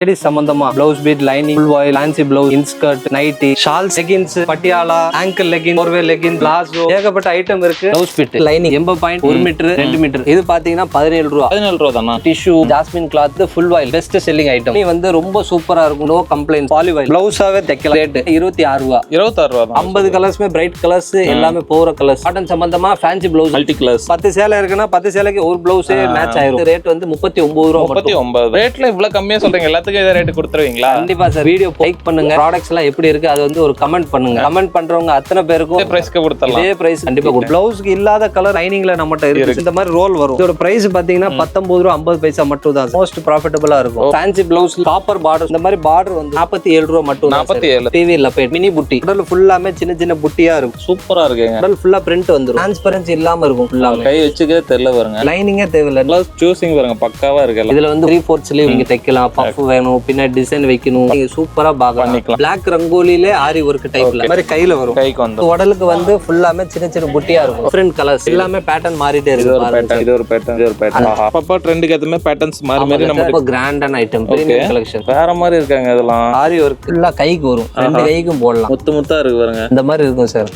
Ladies சம்பந்தமா blouse bit, lining, full voile, fancy blouse, inskirt, nighty, shawls, leggings, Patiala, ankle legging, four way legging, palazzo, ஏகப்பட்ட item இருக்கு. Blouse bit, lining 80.1 metre 2 metre. இது பாத்தீங்கன்னா 17 ரூபா. 17 ரூபா தானா? Tissue, jasmine cloth, full voile, best selling item. இது வந்து ரொம்ப சூப்பரா இருக்கும். No complaint. பாலி வாயில் பிளவுஸாவே தைக்கலாம். ரேட் 26 ரூபா. 26 ரூபா தான். 50 கலர்ஸ்மே பிரைட் கலர்ஸ், எல்லாமே போற கலர்ஸ். காட்டன் சம்பந்தமா ஃபேன்சி பிளவுஸ், மல்டி கலர்ஸ். 10 சேலை இருக்குன்னா 10 சேலைக்கு ஒரு பிளவுஸ் மேட்ச் ஆயிரும். ரேட் வந்து 39 ரூபா. 39. ரேட்ல இவ்வளவு கம்மியா சொல்றீங்க. எல்லாத்துக்கும் இதே ரேட் கொடுத்துருவீங்களா? கண்டிப்பா சார். வீடியோ லைக் பண்ணுங்க, ப்ராடக்ட்ஸ் எல்லாம் எப்படி இருக்கு அது வந்து ஒரு கமெண்ட் பண்ணுங்க. கமெண்ட் பண்றவங்க அத்தனை பேருக்கும் பிரைஸ்க்கு கொடுத்துடலாம். இதே பிரைஸ் கண்டிப்பா கொடுப்போம். பிளவுஸ்க்கு இல்லாத கலர் லைனிங்ல நம்மட்ட இருக்கு. இந்த மாதிரி ரோல் வரும். இதோட பிரைஸ் பாத்தீங்கன்னா 19 ரூபா 50 பைசா மட்டும் தான். மோஸ்ட் ப்ராஃபிட்டபிளா இருக்கும். ஃபேன்சி பிளவுஸ், காப்பர் பார்டர், இந்த மாதிரி பார்டர் வந்து 47 ரூபா மட்டும். 47. டிவி லப்பேட், மினி புட்டி, உடல் ஃபுல்லாமே சின்ன சின்ன புட்டியா இருக்கும். சூப்பரா இருக்குங்க. உடல் ஃபுல்லா பிரிண்ட் வந்துரும். டிரான்ஸ்பரன்சி இல்லாம இருக்கும். ஃபுல்லாமே கை வச்சுக்கவே தெரியல பாருங்க. லைனிங்கே தேவையில்ல. பிளவுஸ் சூசிங் பாருங்க, பக்காவா இருக்கு. இதுல வந்து 3/4 ஸ்லீவ் நீங்க தைக்கலாம். பஃப் வேணும், பின்னாடி டிசைன் வைக்கணும், நீங்க சூப்பரா பார்க்கலாம். பிளாக் ரங்கோலில ஆரி ஒர்க் டைப்ல மாதிரி கையில வரும். கைக்கு வந்து உடலுக்கு வந்து ஃபுல்லாமே சின்ன சின்ன புட்டியா இருக்கும். டிஃபரண்ட் கலர்ஸ், எல்லாமே பேட்டர்ன் மாறிட்டே இருக்கு. இது ஒரு பேட்டர்ன். அப்பப்ப ட்ரெண்டுக்கு ஏத்த மாதிரி பேட்டர்ன்ஸ் மாறி மாறி நம்ம கிராண்டான ஐட்டம், பிரீமியம் கலெக்ஷன் வேற மாதிரி இருக்காங்க. இதெல்லாம் ஆரி ஒர்க் ஃபுல்லா கைக்கு வரும். ரெண்டு கைக்கும் போடலாம். முத்தா இருக்கு பாருங்க. இந்த மாதிரி இருக்கும் சார்.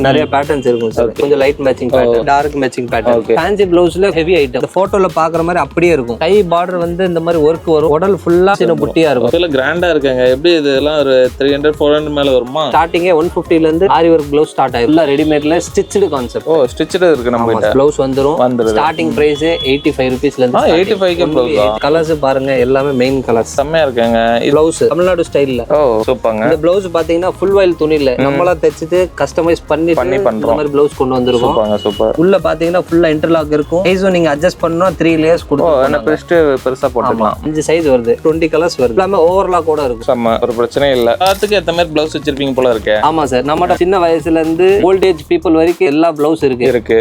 நிறைய பேட்டர்ன்ஸ் இருக்கும் சார். கொஞ்சம் light matching pattern, dark matching pattern. Fancy பிளவுஸ்ல ஹெவி ஐட்டம். இந்த போட்டோல பாக்குற மாதிரி அப்படியே இருக்கும். கை பார்டர் வந்து இந்த மாதிரி ஒர்க் வரும். உடல் ஃபுல்லா சின்ன புட்டியா இருக்கும். இதெல்லாம் கிராண்டா இருக்காங்க. எப்படி இதெல்லாம் ஒரு 300-400 மேல வருமா? ஸ்டார்டிங்கே 150 ல இருந்து ஆரி ஒர்க் பிளவுஸ் ஸ்டார்ட் ஆயிடும். ஃபுல்லா ரெடிமேட்ல ஸ்டிச்டு கான்செப்ட். ஓ, ஸ்டிச்டு இருக்கு நம்ம கிட்ட. பிளவுஸ் வந்துரும். ஸ்டார்டிங் பிரைஸ் 85 ரூபீஸ்ல இருந்து. 85 க்கு பிளவுஸ். கலர்ஸ் பாருங்க, எல்லாமே மெயின் கலர்ஸ். செம்மையா இருக்காங்க. பிளவுஸ் தமிழ்நாடு ஸ்டைல்ல. ஓ சூப்பர்ங்க. இந்த பிளவுஸ் பாத்தீங்கன்னா ஃபுல் வாயில் துணில நம்மளா தைச்சிட்டு கஸ்டமைஸ் பண்ணி பண்றோம். இந்த மாதிரி பிளவுஸ் கொண்டு வந்திருக்கோம். சூப்பர்ங்க, சூப்பர். உள்ள பாத்தீங்கன்னா ஃபுல்லா இன்டர்லாக் இருக்கும். சைஸும் நீங்க அட்ஜஸ்ட் பண்ணனும். 3 லேயர்ஸ் கொடுத்துருவோம். என்ன பெஸ்ட் பெருசா போட்டுக்கலாம். 5 சைஸ் வருது. 20 கலர்ஸ் வருது. எல்லாமே ஓவர்லாக் கூட இருக்கும். செம்ம, ஒரு பிரச்சனை இல்ல. எல்லாத்துக்கும் ஏத்த மாதிரி பிளவுஸ் வச்சிருப்பீங்க போல இருக்கு. ஆமா சார். நம்ம சின்ன வயசுல இருந்து ஓல்ட் ஏஜ் பீப்புள் வரைக்கும் எல்லா பிளவுஸ் இருக்கு.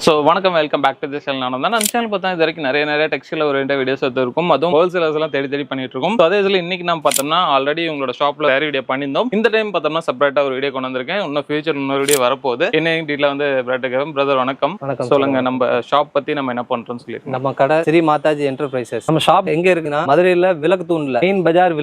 ஸோ வணக்கம், welcome back to the channel. நான் தான் நம்ம சேனல் பார்த்தா இது வரைக்கும் நிறைய டெக்ஸ்டைல் ஓரியன்ட் வீடியோஸ் இருக்கும். அதுவும் ஹோல்சேலர்ஸ் எல்லாம் தேடி பண்ணிட்டு இருக்கோம். அதே இதில் இன்னைக்கு நம்ம பார்த்தோம்னா ஆல்ரெடி உங்களோட ஷாப்ல வேற வீடியோ பண்ணியிருந்தோம். இந்த டைம் பார்த்தோம்னா செப்பரேட்டா ஒரு வீடியோ கொண்டு வந்திருக்கேன். இன்னும் ஃபியூச்சர் இன்னொரு வீடியோ வரப்போகுது. என்ன டீட்டெயில் வந்து பிரதர் வணக்கம். சொல்லுங்க, நம்ம ஷாப் பத்தி நம்ம என்ன பண்றோம்னு சொல்லிட்டு. நம்ம கடை ஸ்ரீ மாதாஜி என்டர்பிரைசஸ். நம்ம ஷாப் எங்க இருக்குன்னா மதுரையில விளக்குத்தூண்ல, மெயின் பஜார்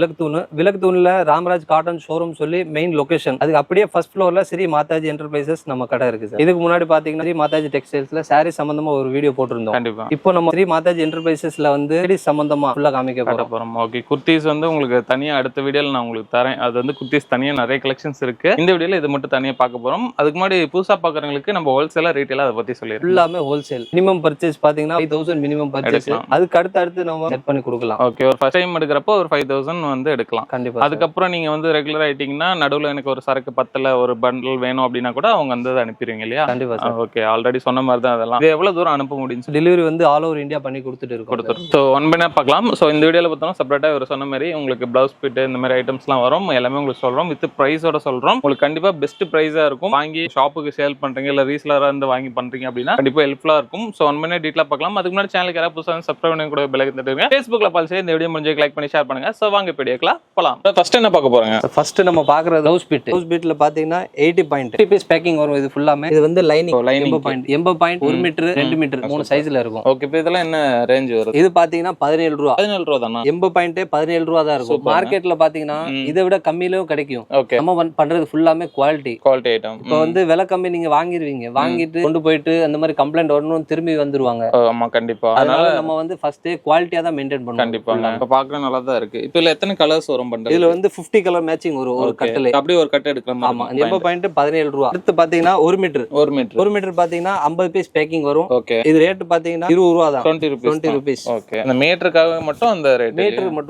விளக்குத்தூண்ல ராமராஜ் காட்டன் ஷோரூம் சொல்லி மெயின் லொகேஷன். அதுக்கு அப்படியே ஃபர்ஸ்ட் ஃப்ளோர்ல ஸ்ரீ மாதாஜி என்டர்பிரைசஸ் நம்ம கடை இருக்கு சார். இதுக்கு முன்னாடி பாத்தீங்கன்னா ஸ்ரீ மாதாஜி டெக்ஸ்டைல்ஸ் சாரி சம்பந்தமா ஒரு வீடியோ போட்டிருந்தோம். கண்டிப்பா. இப்போ நம்ம ஸ்ரீ மாதாஜி என்டர்பிரைசஸ்ல வந்து லேடிஸ் சம்பந்தமா ஃபுல்லா காமிக்க போறோம். ஓகே, குர்தீஸ் வந்து உங்களுக்கு தனியா அடுத்த வீடியோல நான் உங்களுக்கு தரேன். அது வந்து குர்தீஸ் தனியா நிறைய கலெக்ஷன்ஸ் இருக்கு. இந்த வீடியோல இது மட்டும் தனியா பார்க்க போறோம். அதுக்கு முன்னாடி புதுசா பாக்குறவங்களுக்கு நம்ம ஹோல்சேலா ரீட்டைலா அதை பத்தி சொல்லிடுறோம். எல்லாமே ஹோல்சேல். மினிமம் பர்ச்சேஸ் பாத்தீங்கன்னா 5000 மினிமம் பர்ச்சேஸ். அதுக்கு அடுத்து நம்ம செட் பண்ணி கொடுக்கலாம். ஓகே, ஒரு ஃபர்ஸ்ட் டைம் எடுக்கிறப்போ ஒரு 5000 வந்து எடுக்கலாம். கண்டிப்பா. அதுக்கப்புறம் நீங்க வந்து ரெகுலர் ஆயிட்டீங்கன்னா நடுவுல எனக்கு ஒரு சரக்கு பத்தல, ஒரு பண்டல் வேணும் அப்படின்னா கூட அவங்க வந்து அனுப்பிடுவீங்க இல்லையா? கண்டிப்பா. ஓகே, ஆல்ரெடி சொன்ன மாதிரி தான். அதெல்லாம் எவ்வளவு தூரம் அனுப்ப முடியும்? டெலிவரி வந்து ஆல் ஓவர் இந்தியா பண்ணி கொடுத்துட்டு இருக்கோம். ஸோ ஒன் பை பார்க்கலாம். ஸோ இந்த வீடியோவில் பார்த்தோம்னா செப்பரேட்டாக ஒரு சொன்ன மாதிரி உங்களுக்கு பிளவுஸ் பிட் இந்த மாதிரி ஐட்டம்ஸ்லாம் வரும். எல்லாமே உங்களுக்கு சொல்கிறோம். வித் ப்ரைஸோட சொல்கிறோம். உங்களுக்கு கண்டிப்பாக பெஸ்ட் ப்ரைஸாக இருக்கும். வாங்கி ஷாப்புக்கு சேல் பண்ணுறீங்க இல்லை ரீசலராக இருந்து வாங்கி பண்ணுறீங்க அப்படின்னா கண்டிப்பாக ஹெல்ப்ஃபுல்லாக இருக்கும். ஸோ ஒன் பை டீட்டெயிலாக பார்க்கலாம். அதுக்கு முன்னாடி சேனலுக்கு யாராவது புதுசாக சப்ஸ்கிரைப் பண்ணி கூட பெல் தட்டுங்க. ஃபேஸ்புக்கில் பார்த்து இந்த வீடியோ முடிஞ்சு லைக் பண்ணி ஷேர் பண்ணுங்க. ஸோ வாங்க வீடியோக்கலாம் போகலாம். ஃபர்ஸ்ட் என்ன பார்க்க போறாங்க? ஃபர்ஸ்ட் நம்ம பார்க்குறது பிளவுஸ் பிட். பிளவுஸ் பிட்ல பார்த்தீங்கன்னா 80 பீஸ் பேக்கிங் வரும். இது ஃபுல்லாமே இது வந்து லைனிங் 80.1 மீட்டர் 2 மீட்டர் 3 சைஸ்ல இருக்கும். ஓகே, இப்போ இதெல்லாம் என்ன ரேஞ்ச் வருது? இது பாத்தீங்கன்னா 17 ரூபா. 17 ரூபா தானா? 17 ரூபா தான் இருக்கும். மார்க்கெட்ல பாத்தீங்கன்னா இதை விட கம்மியிலும் கிடைக்கும். ஓகே, நம்ம பண்றது ஃபுல்லாமே குவாலிட்டி ஐட்டம். இப்போ வந்து விலை கம்மி நீங்க வாங்கிடுவீங்க, வாங்கிட்டு கொண்டு போயிட்டு அந்த மாதிரி கம்ப்ளைண்ட் வரணும், திரும்பி வந்துருவாங்க. ஆமா கண்டிப்பா. அதனால நம்ம வந்து ஃபர்ஸ்ட் குவாலிட்டியா தான் மெயின்டைன் பண்ணுவோம். கண்டிப்பா. இப்ப பார்க்க நல்லா தான் இருக்கு. இப்போ இதுல எத்தனை கலர்ஸ் வரும் பண்டல்? இதுல வந்து 50 கலர் மேட்சிங் வரும் ஒரு கட்டல. அப்படியே ஒரு கட் எடுக்கலாம். ஆமா, 17 ரூபா. அடுத்து பாத்தீங்கன்னா 1 மீட்டர் பாத்தீங்கன்னா 50 பீஸ் பேக்கிங் வரும். ஓகே, இது ரேட் பாத்தீங்கன்னா 20 ரூபா தான். 20 ரூபீஸ். ஓகே, அந்த மீட்டருக்காக மட்டும் அந்த ரேட்.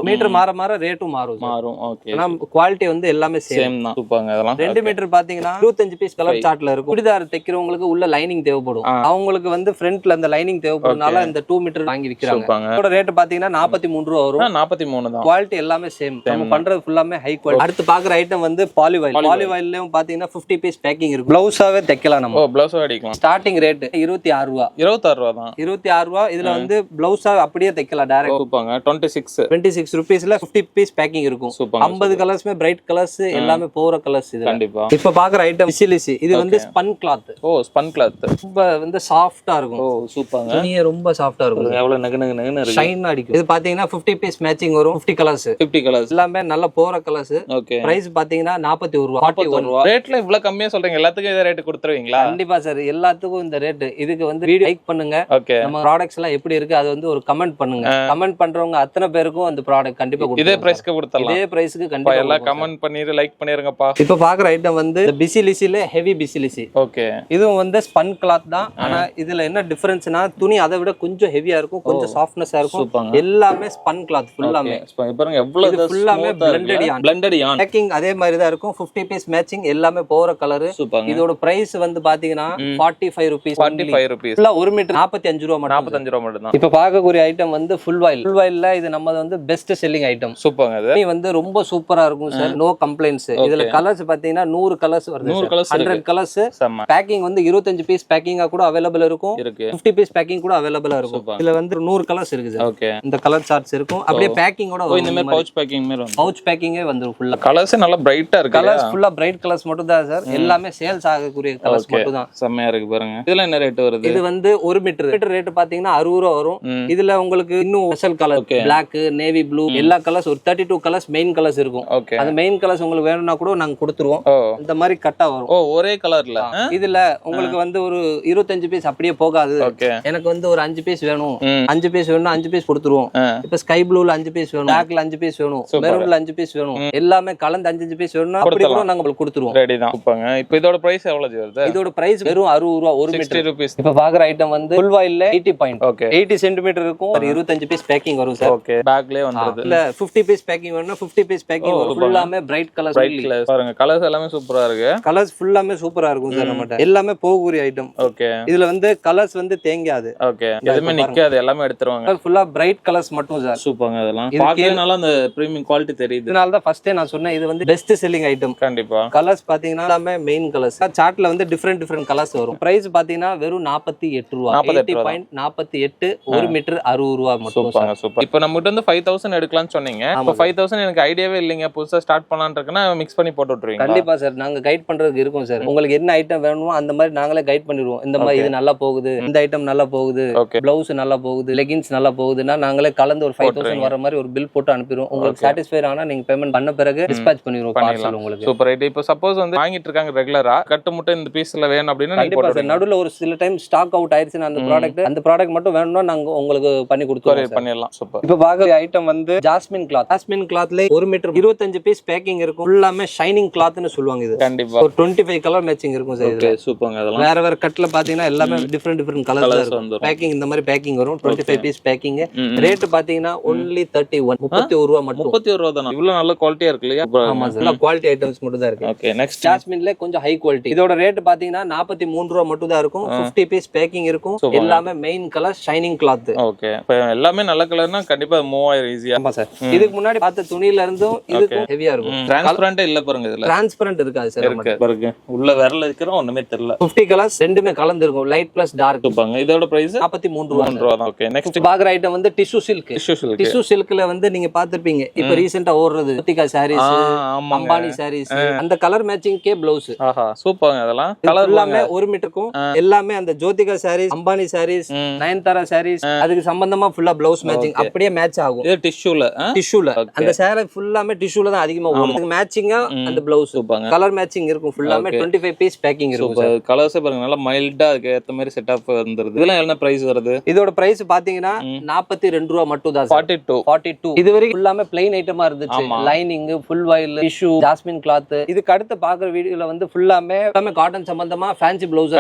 மீட்டர் மாற ரேட்டும் மாறும். ஓகே, ஆனா குவாலிட்டி வந்து எல்லாமே சேம் தான். சூப்பர்ங்க. அதெல்லாம் 2 மீட்டர் பாத்தீங்கன்னா 25 பீஸ் கலர் சார்ட்ல இருக்கும். சுடிதார் தைக்கிறவங்களுக்கு உள்ள லைனிங் தேவைப்படும். அவங்களுக்கு வந்து ஃப்ரண்ட்ல அந்த லைனிங் தேவைப்படுறதுனால இந்த 2 மீட்டர் வாங்கி விக்கிறாங்க. இதோட ரேட் பாத்தீங்கன்னா 43 ரூபா வரும். 43 தான். குவாலிட்டி எல்லாமே சேம். நம்ம பண்றது ஃபுல்லாமே ஹை குவாலிட்டி. அடுத்து பாக்குற ஐட்டம் வந்து பாலிவைல். பாலிவைல்லயும் பாத்தீங்கன்னா 50 பீஸ் பேக்கிங் இருக்கும். பிளவுஸாவே தைக்கலாம். நம்ம பிளவுஸ் அடிக்கலாம். ஸ்டார்டிங் ரேட் 26 ரூபா. 26 ரூபா தான். 26 ரூபா. இதுல வந்து பிளவுஸா அப்படியே தைக்கலாம் டைரக்ட். சூப்பர்ங்க. 26 ரூபீஸ்ல 50 பீஸ் பேக்கிங் இருக்கும். 50 கலர்ஸ்மே பிரைட் கலர்ஸ், எல்லாமே போற கலர்ஸ் இது. கண்டிப்பா. இப்ப பாக்குற ஐட்டம் விசிலிசி. இது வந்து ஸ்பன் கிளாத். Spun cloth. ரொம்ப வந்து சாஃப்ட்டா இருக்கும். சூப்பர்ங்க. துணியே ரொம்ப சாஃப்ட்டா இருக்கும். எவ்வளவு நகு நகு நகுன்னு இருக்கு. ஷைன் அடிக்கும். இது பாத்தீங்கன்னா 50 பீஸ் மேட்சிங் வரும். 50 கலர்ஸ். எல்லாமே நல்ல போற கலர்ஸ். ஓகே. பிரைஸ் பாத்தீங்கன்னா 41 ரூபாய். 41 ரூபாய். ரேட்ல இவ்வளவு கம்மியா சொல்றீங்க. எல்லாத்துக்கும் இதே ரேட் கொடுத்துருவீங்களா? கண்டிப்பா சார். எல்லாத்துக்கும் இந்த ரேட். இதுக்கு வந்து வீடியோ லைக் பண்ணுங்க. ஓகே. நம்ம ப்ராடக்ட்ஸ் எல்லாம் எப்படி இருக்கு அது வந்து ஒரு கமெண்ட் பண்ணுங்க. கமெண்ட் பண்றவங்க அத்தனை பேருக்கும் அந்த ப்ராடக்ட் கண்டிப்பா கொடுப்போம். இதே பிரைஸ்க்கு கொடுத்தலாம். இதே பிரைஸ்க்கு கண்டிப்பா எல்லாம் கமெண்ட் பண்ணிரு, லைக் பண்ணிருங்கப்பா. இப்ப பாக்குற ஐட்டம் வந்து பிசிலிசில ஹெவி பிசிலிசி. ஓகே. இதுவும் வந்து ஸ்பன் கிளாத் தான். ஆனா இதுல என்ன டிஃபரன்ஸ்னா துணி அதை விட கொஞ்சம் ஹெவியா இருக்கும், கொஞ்சம் சாஃப்ட்னஸா இருக்கும். எல்லாமே ஸ்பன் கிளாத் ஃபுல்லாமே. பாருங்க எவ்வளவு ஃபுல்லாமே பிளெண்டட் யான். பேக்கிங் அதே மாதிரி தான் இருக்கும். 50 பீஸ் மேட்சிங், எல்லாமே போற கலர். இதோட பிரைஸ் வந்து பாத்தீங்கன்னா 45 ரூபீஸ். 45 ரூபீஸ். 1 மீட்டர் 45 ரூபாய் மட்டும். 45 ரூபாய் மட்டும் தான். இப்ப பார்க்கக்கூடிய ஐட்டம் வந்து ஃபுல் வாயில். ஃபுல் வாயில்ல இது நம்ம வந்து பெஸ்ட் செல்லிங் ஐட்டம். சூப்பர்ங்க. இது வந்து ரொம்ப சூப்பரா இருக்கும் சார். No complaints. இதுல கலர்ஸ் பாத்தீங்கன்னா 100 கலர்ஸ் வருது. 100 கலர்ஸ். பேக்கிங் வந்து 25 பீஸ் பேக்கிங்கா கூட அவைலபிள் இருக்கும். 50 பீஸ் பேக்கிங் கூட அவைலபிளா இருக்கும். இதுல வந்து 100 கலர்ஸ் இருக்கு சார். ஓகே. இந்த கலர் சார்ட்ஸ் இருக்கும். அப்படியே பேக்கிங் கூட இந்த மாதிரி பவுச் பேக்கிங் மாதிரி வந்து பவுச் பேக்கிங்கே வந்துரும். ஃபுல்லா கலர்ஸ் நல்லா பிரைட்டா இருக்கு. கலர்ஸ் ஃபுல்லா பிரைட் கலர்ஸ் மட்டும் தான் சார். எல்லாமே சேல்ஸ் ஆகக்கூடிய கலர்ஸ் மட்டும் தான். செமையா இருக்கு பாருங்க. இதுல என்ன ரேட் வருது? இது வந்து 1 மீட்டர் ரேட் பாத்தீங்கன்னா 60 ரூபாய் வரும். இதுல உங்களுக்கு இன்னும் special colour black, navy blue, எல்லா கலர்ஸ் ஒரு 32 கலர்ஸ் மெயின் கலர்ஸ் இருக்கும். அந்த மெயின் கலர்ஸ் உங்களுக்கு வேணும்னா கூட நாங்க கொடுத்துருவோம். இந்த மாதிரி கட்டா வரும். ஒரே கலர்ல. இதுல உங்களுக்கு வந்து ஒரு 25 பீஸ் அப்படியே போகாது. எனக்கு வந்து ஒரு 5 பீஸ் வேணும், 5 பீஸ் வேணும்னா 5 பீஸ் கொடுத்துருவோம். இப்ப ஸ்கை ப்ளூல 5 பீஸ் வேணும், பிளாக்ல 5 பீஸ் வேணும், மெரூன்ல 5 பீஸ் வேணும், எல்லாமே கலந்து 5 பீஸ் வேணும்னா அப்படி கூட நாங்க உங்களுக்கு கொடுத்துருவோம். ரெடி தான். இப்போ இதோட பிரைஸ் எவ்வளவு வருது? இதோட பிரைஸ் வெறும் 60 ரூபாய். 1 மீட்டர் ரூபீஸ். இப்ப பாக்குற ஐட்டம் வந்து ஃபுல் வாயில்ல 80 பாயிண்ட். 80 சென்டிமீட்டர் இருக்கும். 25 பீஸ் பேக்கிங் வரும் சார். ஓகே. பேக்லயே வந்துருது. இல்ல 50 பீஸ் பேக்கிங் வேணும்னா 50 பீஸ் பேக்கிங் வரும். ஃபுல்லாமே பிரைட் கலர்ஸ். பாருங்க கலர்ஸ் எல்லாமே சூப்பரா இருக்கு. கலர்ஸ் ஃபுல்லாமே சூப்பரா இருக்கும் சார். நம்மட்ட எல்லாமே போகக்கூடிய ஐட்டம். ஓகே. இதுல வந்து கலர்ஸ் வந்து தேங்காது. ஓகே. எதுமே நிக்காது, எல்லாமே எடுத்துருவாங்க. ஃபுல்லா பிரைட் கலர்ஸ் மட்டும் சார். சூப்பர்ங்க. அதெல்லாம் பார்க்கறதுனால அந்த பிரீமியம் குவாலிட்டி தெரியுது. இதனால தான் ஃபர்ஸ்டே நான் சொன்னேன் இது வந்து பெஸ்ட் செல்லிங் ஐட்டம். கண்டிப்பா. கலர்ஸ் பாத்தீங்கன்னா எல்லாமே மெயின் கலர்ஸ். சார்ட்ல வந்து டிஃபரண்ட் கலர்ஸ் வரும். பிரைஸ் பாத்தீங்கன்னா வெறும் 48 ரூபாய். 80.48 1 மீட்டர் 60 ரூபாய் மட்டும். சூப்பர்ங்க. சூப்பர். இப்போ நம்ம கிட்ட வந்து 5000 எடுக்கலாம்னு சொன்னீங்க. இப்போ 5000 எனக்கு ஐடியாவே இல்லைங்க. புதுசா ஸ்டார்ட் பண்ணலாம்னு இருக்கேன்னா மிக்ஸ் பண்ணி போட்டு விட்டுருவீங்க. கண்டிப்பா சார். நாங்க கைட் பண்றதுக்கு இருக்கும் சார். உங்களுக்கு என்ன ஐட்டம் வேணுமோ அந்த மாதிரி நாங்களே கைட் பண்ணிடுவோம். இந்த மாதிரி இது நல்லா போகுது, இந்த ஐட்டம் நல்லா போகுது, பிளவுஸ் நல்லா போகுது, லெகின்ஸ் நல்லா போகுதுன்னா நாங்களே கலந்து ஒரு 5000 வர மாதிரி ஒரு பில் போட்டு அனுப்பிடுவோம். உங்களுக்கு சாட்டிஸ்ஃபை ஆனா நீங்க பேமெண்ட் பண்ண பிறகு டிஸ்பாட்ச் பண்ணிடுவோம் பார்சல் உங்களுக்கு. சூப்பர். ரைட். இப்போ சப்போஸ் வந்து வாங்கிட்டு இருக்காங்க ரெகுலரா, கட்டு முட்டை இந்த பீஸ்ல வேணும் அப்படினா நீங்க போடுங்க. நடுவுல ஒரு சில டைம் ஸ்டாக் அவுட் ஆயிருச்சுனா அந்த ப்ராடக்ட் மட்டும் வேணும்னா நாங்க உங்களுக்கு பண்ணி கொடுத்துருவோம். பண்ணிடலாம். சூப்பர். இப்போ பாக்குற ஐட்டம் வந்து ஜாஸ்மின் கிளாத். ஜாஸ்மின் கிளாத்ல 1 மீட்டர் 25 பீஸ் பேக்கிங் இருக்கும். ஃபுல்லாமே ஷைனிங் கிளாத்னு சொல்லுவாங்க. இது கண்டிப்பா ஒரு 25 கலர் மேட்சிங் இருக்கும் சார். ஓகே. சூப்பர்ங்க. அதெல்லாம் வேற கட்ல பாத்தீங்கன்னா எல்லாமே டிஃபரண்ட் கலர்ஸ் இருக்கும். பேக்கிங் இந்த மாதிரி பேக்கிங் வரும். 25 பீஸ் பேக்கிங். ரேட் பாத்தீங்கன்னா only 31 ரூபாய் மட்டும். 31 ரூபாய் தானா? இவ்வளவு நல்ல குவாலிட்டியா இருக்கு இல்லையா? ஆமா சார். குவாலிட்டி ஐட்டம்ஸ் மட்டும் தான் இருக்கு. ஓகே. நெக்ஸ்ட் ஜாஸ்மின்ல கொஞ்சம் ஹை குவாலிட்டி. இதோட ரேட் பாத்தீங்கன்னா 43 ரூபாய் மட்டும் தான் இருக்கும். 50 பீஸ் பேக்கிங் இருக்கும். எல்லாமே main colour shining cloth. Okay. இப்போ எல்லாமே நல்ல கலர்னா கண்டிப்பா மூவ் ஆயிரும் ஈஸியா. ஆமா சார். இதுக்கு முன்னாடி பார்த்த துணியில இருந்தும் இதுக்கும் ஹெவியா இருக்கும். டிரான்ஸ்பரண்ட் இல்ல பாருங்க. இதுல டிரான்ஸ்பரண்ட் இருக்காது சார். இருக்கு பாருங்க. உள்ள விரல்ல இருக்கிற ஒண்ணுமே தெரியல. 50 கலர்ஸ் ரெண்டுமே கலந்து இருக்கும். Light plus dark. சூப்பர்ங்க. இதோட பிரைஸ் 43 ரூபாய் தான். ஓகே. நெக்ஸ்ட் பாக்குற ஐட்டம் வந்து டிஷ்யூ சில்க். டிஷ்யூ சில்க்ல வந்து நீங்க பாத்திருப்பீங்க. இப்போ ரீசன்ட்டா ஓடுறது ஜோதிகா சாரீஸ், அம்பானி சாரீஸ், அந்த கலர் மேட்சிங்க்கே ப்ளவுஸ். ஆஹா சூப்பர்ங்க. அதெல்லாம் கலர் எல்லாமே 1 மீட்டருக்கும் எல்லாமே அந்த ஜோதிகா சாரீஸ், அம்பானி சாரீஸ், நயன்தாரா சாரீஸ் அதுக்கு சம்பந்தமா ஃபுல்லா ப்ளவுஸ் மேட்சிங் அப்படியே மேட்ச் ஆகும். இது டிஷ்யூல அந்த சாரி ஃபுல்லாமே டிஷ்யூல தான் அதிகமா ஓடும். அதுக்கு மேட்சிங்கா அந்த ப்ளவுஸ் கலர் மேட்சிங் இருக்கும். ஃபுல்லாமே 25 பீஸ் பேக்கிங் இருக்கும். கலர்ஸ் பாருங்க நல்லா மைல்டா இருக்கு. ஏத்த மாதிரி செட்டப் வந்துருது. இதெல்லாம் என்ன பிரைஸ் வருது? இதோட பிரைஸ் பாத்தீங்கன்னா 42 ரூபாய் மட்டும் தான். 42. இது வரைக்கும் ஃபுல்லாமே பிளைன் ஐட்டமா இருந்துச்சு. லைனிங், ஃபுல் வாயில், டிஷ்யூ, ஜாஸ்மின் கிளாத். இதுக்கு அடுத்து பாக்குற வீடியோல வந்து ஃபுல்லாமே காட்டன் சம்பந்தமா fancy blouse.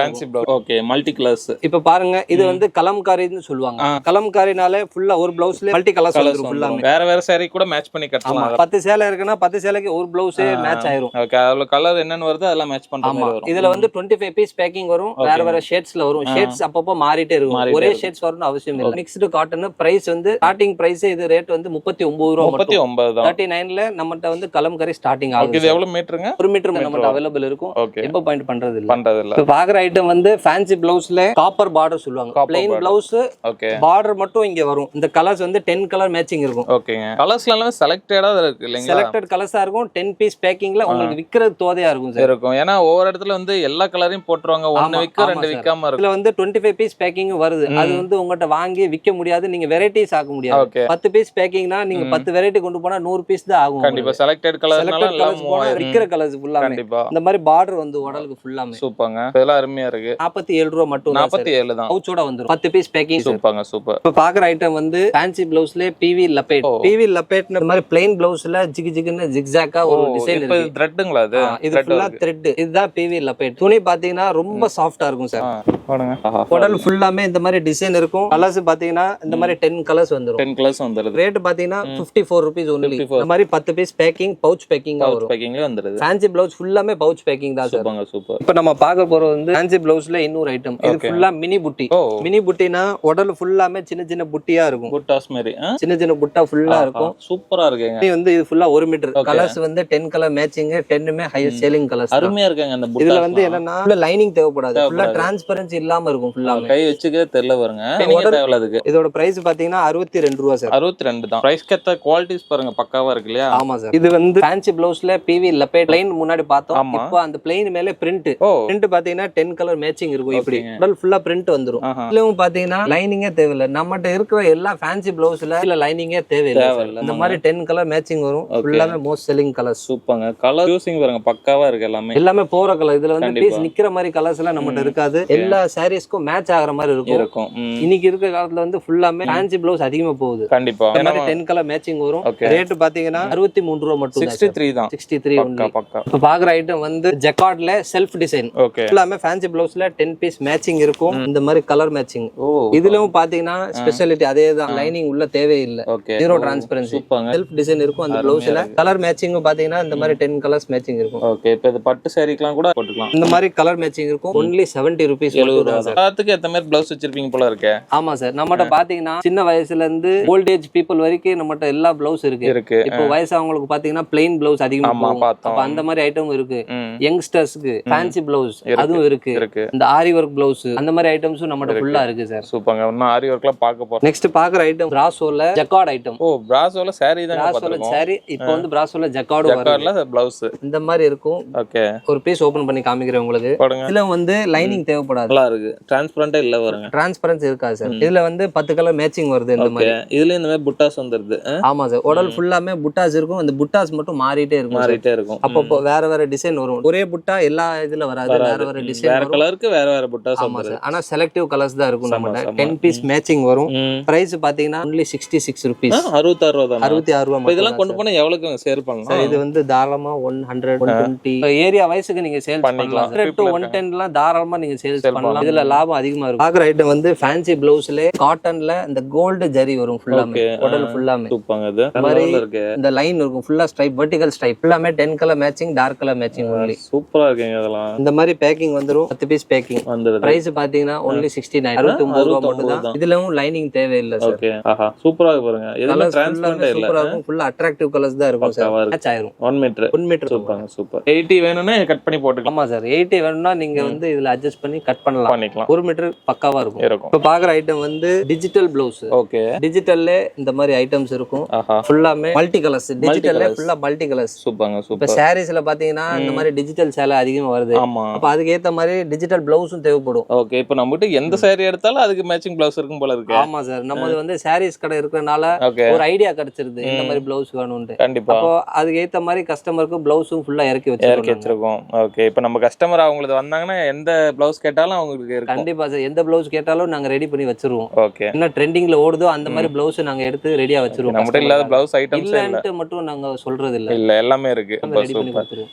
Okay. Multi colours. இப்ப பாருங்க இது வந்து கலம்காரின்னு சொல்லுவாங்க. கலம்காரினாலே ஃபுல்லா ஒரு ப்ளவுஸ்ல மல்டி கலர்ஸ் வந்துரும். ஃபுல்லாமே வேற saree கூட மேட்ச் பண்ணி கட்டலாம். 10 சேலை இருக்குன்னா 10 சேலைக்கு ஒரு ப்ளவுஸே மேட்ச் ஆயிரும். ஓகே. அதுல கலர் என்னன்னு வருது அதெல்லாம் மேட்ச் பண்ற மாதிரி வரும். இதுல வந்து 25 பீஸ் பேக்கிங் வரும். வேற ஷேட்ஸ்ல வரும். ஷேட்ஸ் அப்பப்போ மாறிட்டே இருக்கும். ஒரே ஷேட்ஸ் வரணும் அவசியம் இல்லை. மிக்ஸ்டு காட்டன் பிரைஸ் வந்து ஸ்டார்டிங் பிரைஸ் இது ரேட் வந்து 39 ரூபாய். 39 தான். 39ல நம்மட்ட வந்து கலம்காரி ஸ்டார்டிங் ஆகுது. இது எவ்வளவு மீட்டருங்க? 1 மீட்டர் நம்மட்ட அவைலபிள் இருக்கும். எப்ப பாயிண்ட் பண்றது இல்ல. இப்ப பாக்குற ஐட்டம் வந்து ஃபேன்சி ஃபேன்சி பிளவுஸ்ல காப்பர் பார்டர் சொல்லுவாங்க. பிளைன் பிளவுஸ் ஓகே பார்டர் மட்டும் இங்க வரும். இந்த கலர்ஸ் வந்து 10 கலர் மேட்சிங் இருக்கும். ஓகேங்க. கலர்ஸ்ல எல்லாம் செலக்டடா இருக்கு இல்லைங்களா? செலக்டட் கலர்ஸா இருக்கும். 10 பீஸ் பேக்கிங்ல உங்களுக்கு விக்கிறது தோதையா இருக்கும் சார். இருக்கும். ஏன்னா ஒவ்வொரு இடத்துல வந்து எல்லா கலரையும் போட்டுருவாங்க. ஒன்னு விக்க ரெண்டு விக்காம இருக்கும். இதுல வந்து 25 பீஸ் பேக்கிங் வருது. அது வந்து உங்ககிட்ட வாங்கி விக்க முடியாது. நீங்க வெரைட்டிஸ் ஆக்க முடியாது. 10 பீஸ் பேக்கிங்னா நீங்க 10 வெரைட்டி கொண்டு போனா 100 பீஸ் தான் ஆகும். கண்டிப்பா செலக்டட் கலர்னால எல்லாம் விக்கிற கலர்ஸ் ஃபுல்லா கண்டிப்பா இந்த மாதிரி பார்டர் வந்து உடலுக்கு ஃபுல்லாமே சூப்பர்ங்க. இதெல்லாம் அருமையா இருக்கு. 47 ரூபாய் மட்டும். 47 தான். பவுச்சோட வந்துரும். 10 பீஸ் பேக்கிங். சூப்பர்ங்க சூப்பர். இப்ப பாக்குற ஐட்டம் வந்து ஃபேன்சி பிளவுஸ்ல பிவி லப்பேட். பிவி லப்பேட் இந்த மாதிரி பிளைன் பிளவுஸ்ல ஜிகு ஜிகுன்னு ஜிக்ஸாக்கா ஒரு டிசைன் இருக்கு. இது த்ரெட்ங்களா இது? இது ஃபுல்லா த்ரெட். இதுதான் பிவி லப்பேட். துணி பாத்தீங்கன்னா ரொம்ப சாஃப்ட்டா இருக்கும் சார். பாருங்க. உடல் ஃபுல்லாமே இந்த மாதிரி டிசைன் இருக்கும். கலர்ஸ் பாத்தீங்கன்னா இந்த மாதிரி 10 கலர்ஸ் வந்துரும். 10 கலர்ஸ் வந்துருது. ரேட் பாத்தீங்கன்னா 54 rupees only. இந்த மாதிரி 10 பீஸ் பேக்கிங் பவுச் பேக்கிங் வரும். பேக்கிங்ல வந்துருது. ஃபேன்சி பிளவுஸ் ஃபுல்லாமே பவுச் பேக்கிங் தான் சார். சூப்பர்ங்க சூப்பர். இப்போ நம்ம பார்க்க போறது வந்து ஃபேன்சி பிளவுஸ்ல இன்னொரு ஐட்டம். இது ஃபுல்லா மினி புட்டி. மினி புட்டினா உடல் ஃபுல்லாமே சின்ன சின்ன புட்டியா இருக்கும். புட்டாஸ் மாதிரி சின்ன சின்ன புட்டா ஃபுல்லா இருக்கும். சூப்பரா இருக்குங்க. இது வந்து இது ஃபுல்லா 1 மீட்டர். கலர்ஸ் வந்து 10 கலர் மேட்சிங். 10மே ஹையஸ்ட் சேலிங் கலர்ஸ். அருமையா இருக்காங்க அந்த புட்டா. இதுல வந்து என்னன்னா ஃபுல்லா லைனிங் தேவைப்படாது. ஃபுல்லா டிரான்ஸ்பரன்சி இல்லாம இருக்கும். ஃபுல்லா கை வச்சுக்க தெரியல பாருங்க. நீங்க தேவல அதுக்கு. இதோட பிரைஸ் பாத்தீங்கன்னா 62 ரூபாய் சார். 62 தான். பிரைஸ் கேத்த குவாலிட்டிஸ் பாருங்க பக்காவா இருக்கு இல்லையா? ஆமா சார். இது வந்து ஃபேன்சி பிளவுஸ்ல பிவி லப்பேட் ப்ளைன் முன்னாடி பார்த்தோம். இப்போ அந்த ப்ளைன் மேல பிரிண்ட். பிரிண்ட் பாத்தீங்கன்னா 10 கலர் மேட்சிங் இருக்கும். இப்படி உடல் ஃபுல்லா பிரிண்ட் வந்துரும். இதுலயும் பாத்தீங்கன்னா லைனிங்கே தேவையில்லை. நம்மகிட்ட இருக்கிற எல்லா ஃபேன்சி பிளவுஸ்ல இல்ல லைனிங்கே தேவையில்லை. இந்த மாதிரி 10 கலர் மேட்சிங் வரும். ஃபுல்லாமே மோஸ்ட் செல்லிங் கலர்ஸ். சூப்பர்ங்க. கலர் யூசிங் பாருங்க பக்காவா இருக்கு எல்லாமே. எல்லாமே போற கலர். இதுல வந்து பீஸ் நிக்கிற மாதிரி கலர்ஸ் எல்லாம் நம்மகிட்ட இருக்காது. எல்லா சாரீஸ்க்கும் மேட்ச் ஆகுற மாதிரி இருக்கும். இன்னைக்கு இருக்க காலத்துல வந்து ஃபுல்லாமே ஃபேன்சி பிளவுஸ் அதிகமா போகுது. கண்டிப்பா. இந்த மாதிரி 10 கலர் மேட்சிங் வரும். ரேட் பாத்தீங்கன்னா 63 ரூபாய் மட்டும். 63 தான். 63 only. இப்ப பாக்குற ஐட்டம் வந்து ஜக்கார்ட்ல செல்ஃப் டிசைன். ஃபுல்லாமே ஃபேன்சி பிளவுஸ்ல 10 பீஸ் மேட்சிங் இருக்கும். இந்த மாதிரி கலர் மேட்சிங். இதுலயும் பாத்தீங்கன்னா ஸ்பெஷாலிட்டி அதேதான். லைனிங் உள்ள தேவையில்லை. Zero transparency. செல்ஃப் டிசைன் இருக்கும் அந்த பிளவுஸ்ல. கலர் மேட்சிங் பாத்தீங்கன்னா இந்த மாதிரி 10 கலர்ஸ் மேட்சிங் இருக்கும். ஓகே. இப்போ இது பட்டு சாரிக்குலாம் கூட போட்டுக்கலாம். இந்த மாதிரி கலர் மேட்சிங் இருக்கும். only 70 rupees. 70 ரூபாய். அதுக்கு ஏத்த மாதிரி பிளவுஸ் வச்சிருப்பீங்க போல இருக்கே. ஆமா சார். நம்மட்ட பாத்தீங்கன்னா சின்ன வயசுல இருந்து ஓல்ட் ஏஜ் பீப்புள் வரைக்கும் நம்மட்ட எல்லா பிளவுஸ் இருக்கு. இப்போ வயசானவங்களுக்கு பாத்தீங்கன்னா பிளைன் பிளவுஸ் அதிகமா அப்ப அந்த மாதிரி ஐட்டம் இருக்கு. யங்ஸ்டர்ஸ்க்கு ஃபேன்சி பிளவுஸ் அதுவும் இருக்கு. இந்த ஆரி ஒர்க் பிளவுஸ் அந்த மாதிரி ஐட்டம்ஸும் நம்மட்ட ஃபுல்லா இருக்கு சார். சூப்பர்ங்க. இன்னும் ஆரி ஒர்க்லாம் பார்க்க போறோம். நெக்ஸ்ட் பாக்குற ஐட்டம் பிராசோல ஜக்கார்ட் ஐட்டம். பிராசோல சாரி தான் பாத்துறோம். சாரி இப்போ வந்து பிராசோல ஜக்கார்ட் ஜக்கார்ட்ல பிளவுஸ் இந்த மாதிரி இருக்கும். ஓகே. ஒரு பீஸ் ஓபன் பண்ணி காமிக்கிறேன் உங்களுக்கு. இதுல வந்து லைனிங் தேவைப்படாது. நல்லா இருக்கு. டிரான்ஸ்பரண்டா இல்ல பாருங்க. டிரான்ஸ்பரன்சி இருக்காது சார். இதுல வந்து 10 கலர் மேட்சிங் வருது இந்த மாதிரி. இதுல இந்த மாதிரி புட்டாஸ் வந்துருது. ஆமா சார். உடல் ஃபுல்லாமே புட்டாஸ் இருக்கும். அந்த புட்டாஸ் மட்டும் மாறிட்டே இருக்கும். அப்போ வேற வேற டிசைன் வரும். ஒரே புட்டா எல்லா இதுல வராது. வேற வேற டிசைன் வேற கலருக்கு வேற வேற புட்டாஸ் வந்துரும். ஆனா செலக்டிவ் கலர்ஸ் தான் இருக்கும் நம்மட்ட. 10 பீஸ் மேட்சிங் வரும். பிரைஸ் பாத்தீங்கன்னா only 66 rupees. 66 ரூபாய் தான். 66 ரூபாய். இதெல்லாம் கொண்டு போனா எவ்வளவுக்கு சேல் பண்ணலாம்? இது வந்து தாராளமா 100 120 ஏரியா வைஸ்க்கு நீங்க சேல்ஸ் பண்ணலாம். 100 to 110 லாம் தாராளமா நீங்க சேல்ஸ் பண்ணலாம். இதுல லாபம் அதிகமா இருக்கும். பாக்குற ஐட்டம் வந்து ஃபேன்சி பிளவுஸ்ல காட்டன்ல இந்த கோல்ட் ஜரி வரும். ஃபுல்லாமே உடல் ஃபுல்லாமே சூப்பர்ங்க. இது நல்லா இருக்கு. இந்த லைன் இருக்கும். ஃபுல்லா ஸ்ட்ரைப் வெர்டிகல் ஸ்ட்ரைப். ஃபுல்லாமே 10 colour matching dark colour matching only. சூப்பரா இருக்குங்க இதெல்லாம். இந்த மாதிரி பேக்கிங் வந்துரும். 10 பீஸ் பேக்கிங் வந்துருது. பிரைஸ் பாத்தீங்கன்னா only 69 69 ரூபாய் மட்டும் தான். இதுலயும் லைனிங் தேவையில்லை சார். ஓகே. ஆஹா சூப்பரா இருக்கு பாருங்க. இதெல்லாம் டிரான்ஸ்பரண்டா இல்ல. சூப்பரா இருக்கும். ஃபுல்லா அட்ராக்டிவ் கலர்ஸ் தான் இருக்கும் சார். மேட்ச் ஆயிரும். 1 மீட்டர் சூப்பர்ங்க. சூப்பர். 80 வேணும்னா கட் பண்ணி போட்டுக்கலாம். ஆமா சார். 80 வேணும்னா நீங்க வந்து இதுல அட்ஜஸ்ட் பண்ணி கட் பண்ணிக்கலாம். 1 மீட்டர் பக்காவா இருக்கும். இப்ப பாக்குற ஐட்டம் வந்து டிஜிட்டல் பிளவுஸ். ஓகே. டிஜிட்டல்ல இந்த மாதிரி ஐட்டம்ஸ் இருக்கும். ஃபுல்லாமே மல்டி கலர்ஸ். டிஜிட்டல்ல ஃபுல்லா மல்டி கலர்ஸ். சூப்பர்ங்க. சூப்பர். இப்ப சாரீஸ்ல பாத்தீங்கன்னா இந்த மாதிரி டிஜிட்டல் சேலை அதிகமா வருது. ஆமா. அப்ப அதுக்கு ஏத்த மாதிரி டிஜிட்டல் பிளவுஸும் தேவைப்படும். ஓகே. இப்போ நம்மகிட்ட எந்த சாரி எடுத்தாலும் அதுக்கு மேட்சிங் பிளவுஸ் இருக்கும் போல இருக்கு. ஆமா சார். நம்ம வந்து சாரீஸ் கடை இருக்கறனால ஒரு ஐடியா கிடைச்சிருது இந்த மாதிரி பிளவுஸ் வேணும்னு. கண்டிப்பா. அப்போ அதுக்கு ஏத்த மாதிரி கஸ்டமருக்கு பிளவுஸும் ஃபுல்லா இறக்கி வச்சிருக்கோம். ஓகே. இப்போ நம்ம கஸ்டமர் அவங்களுக்கு வந்தாங்கன்னா எந்த பிளவுஸ் கேட்டாலும் அவங்களுக்கு இருக்கும். கண்டிப்பா சார். எந்த பிளவுஸ் கேட்டாலும் நாங்க ரெடி பண்ணி வச்சிருவோம். ஓகே. என்ன ட்ரெண்டிங்ல ஓடுதோ அந்த மாதிரி பிளவுஸ் நாங்க எடுத்து ரெடியா வச்சிருவோம். நம்மகிட்ட இல்லாத பிளவுஸ் ஐட்டம்ஸ் இல்லன்ட்டு மட்டும் நாங்க சொல்றது இல்ல. இல்ல எல்லாமே இருக்கு.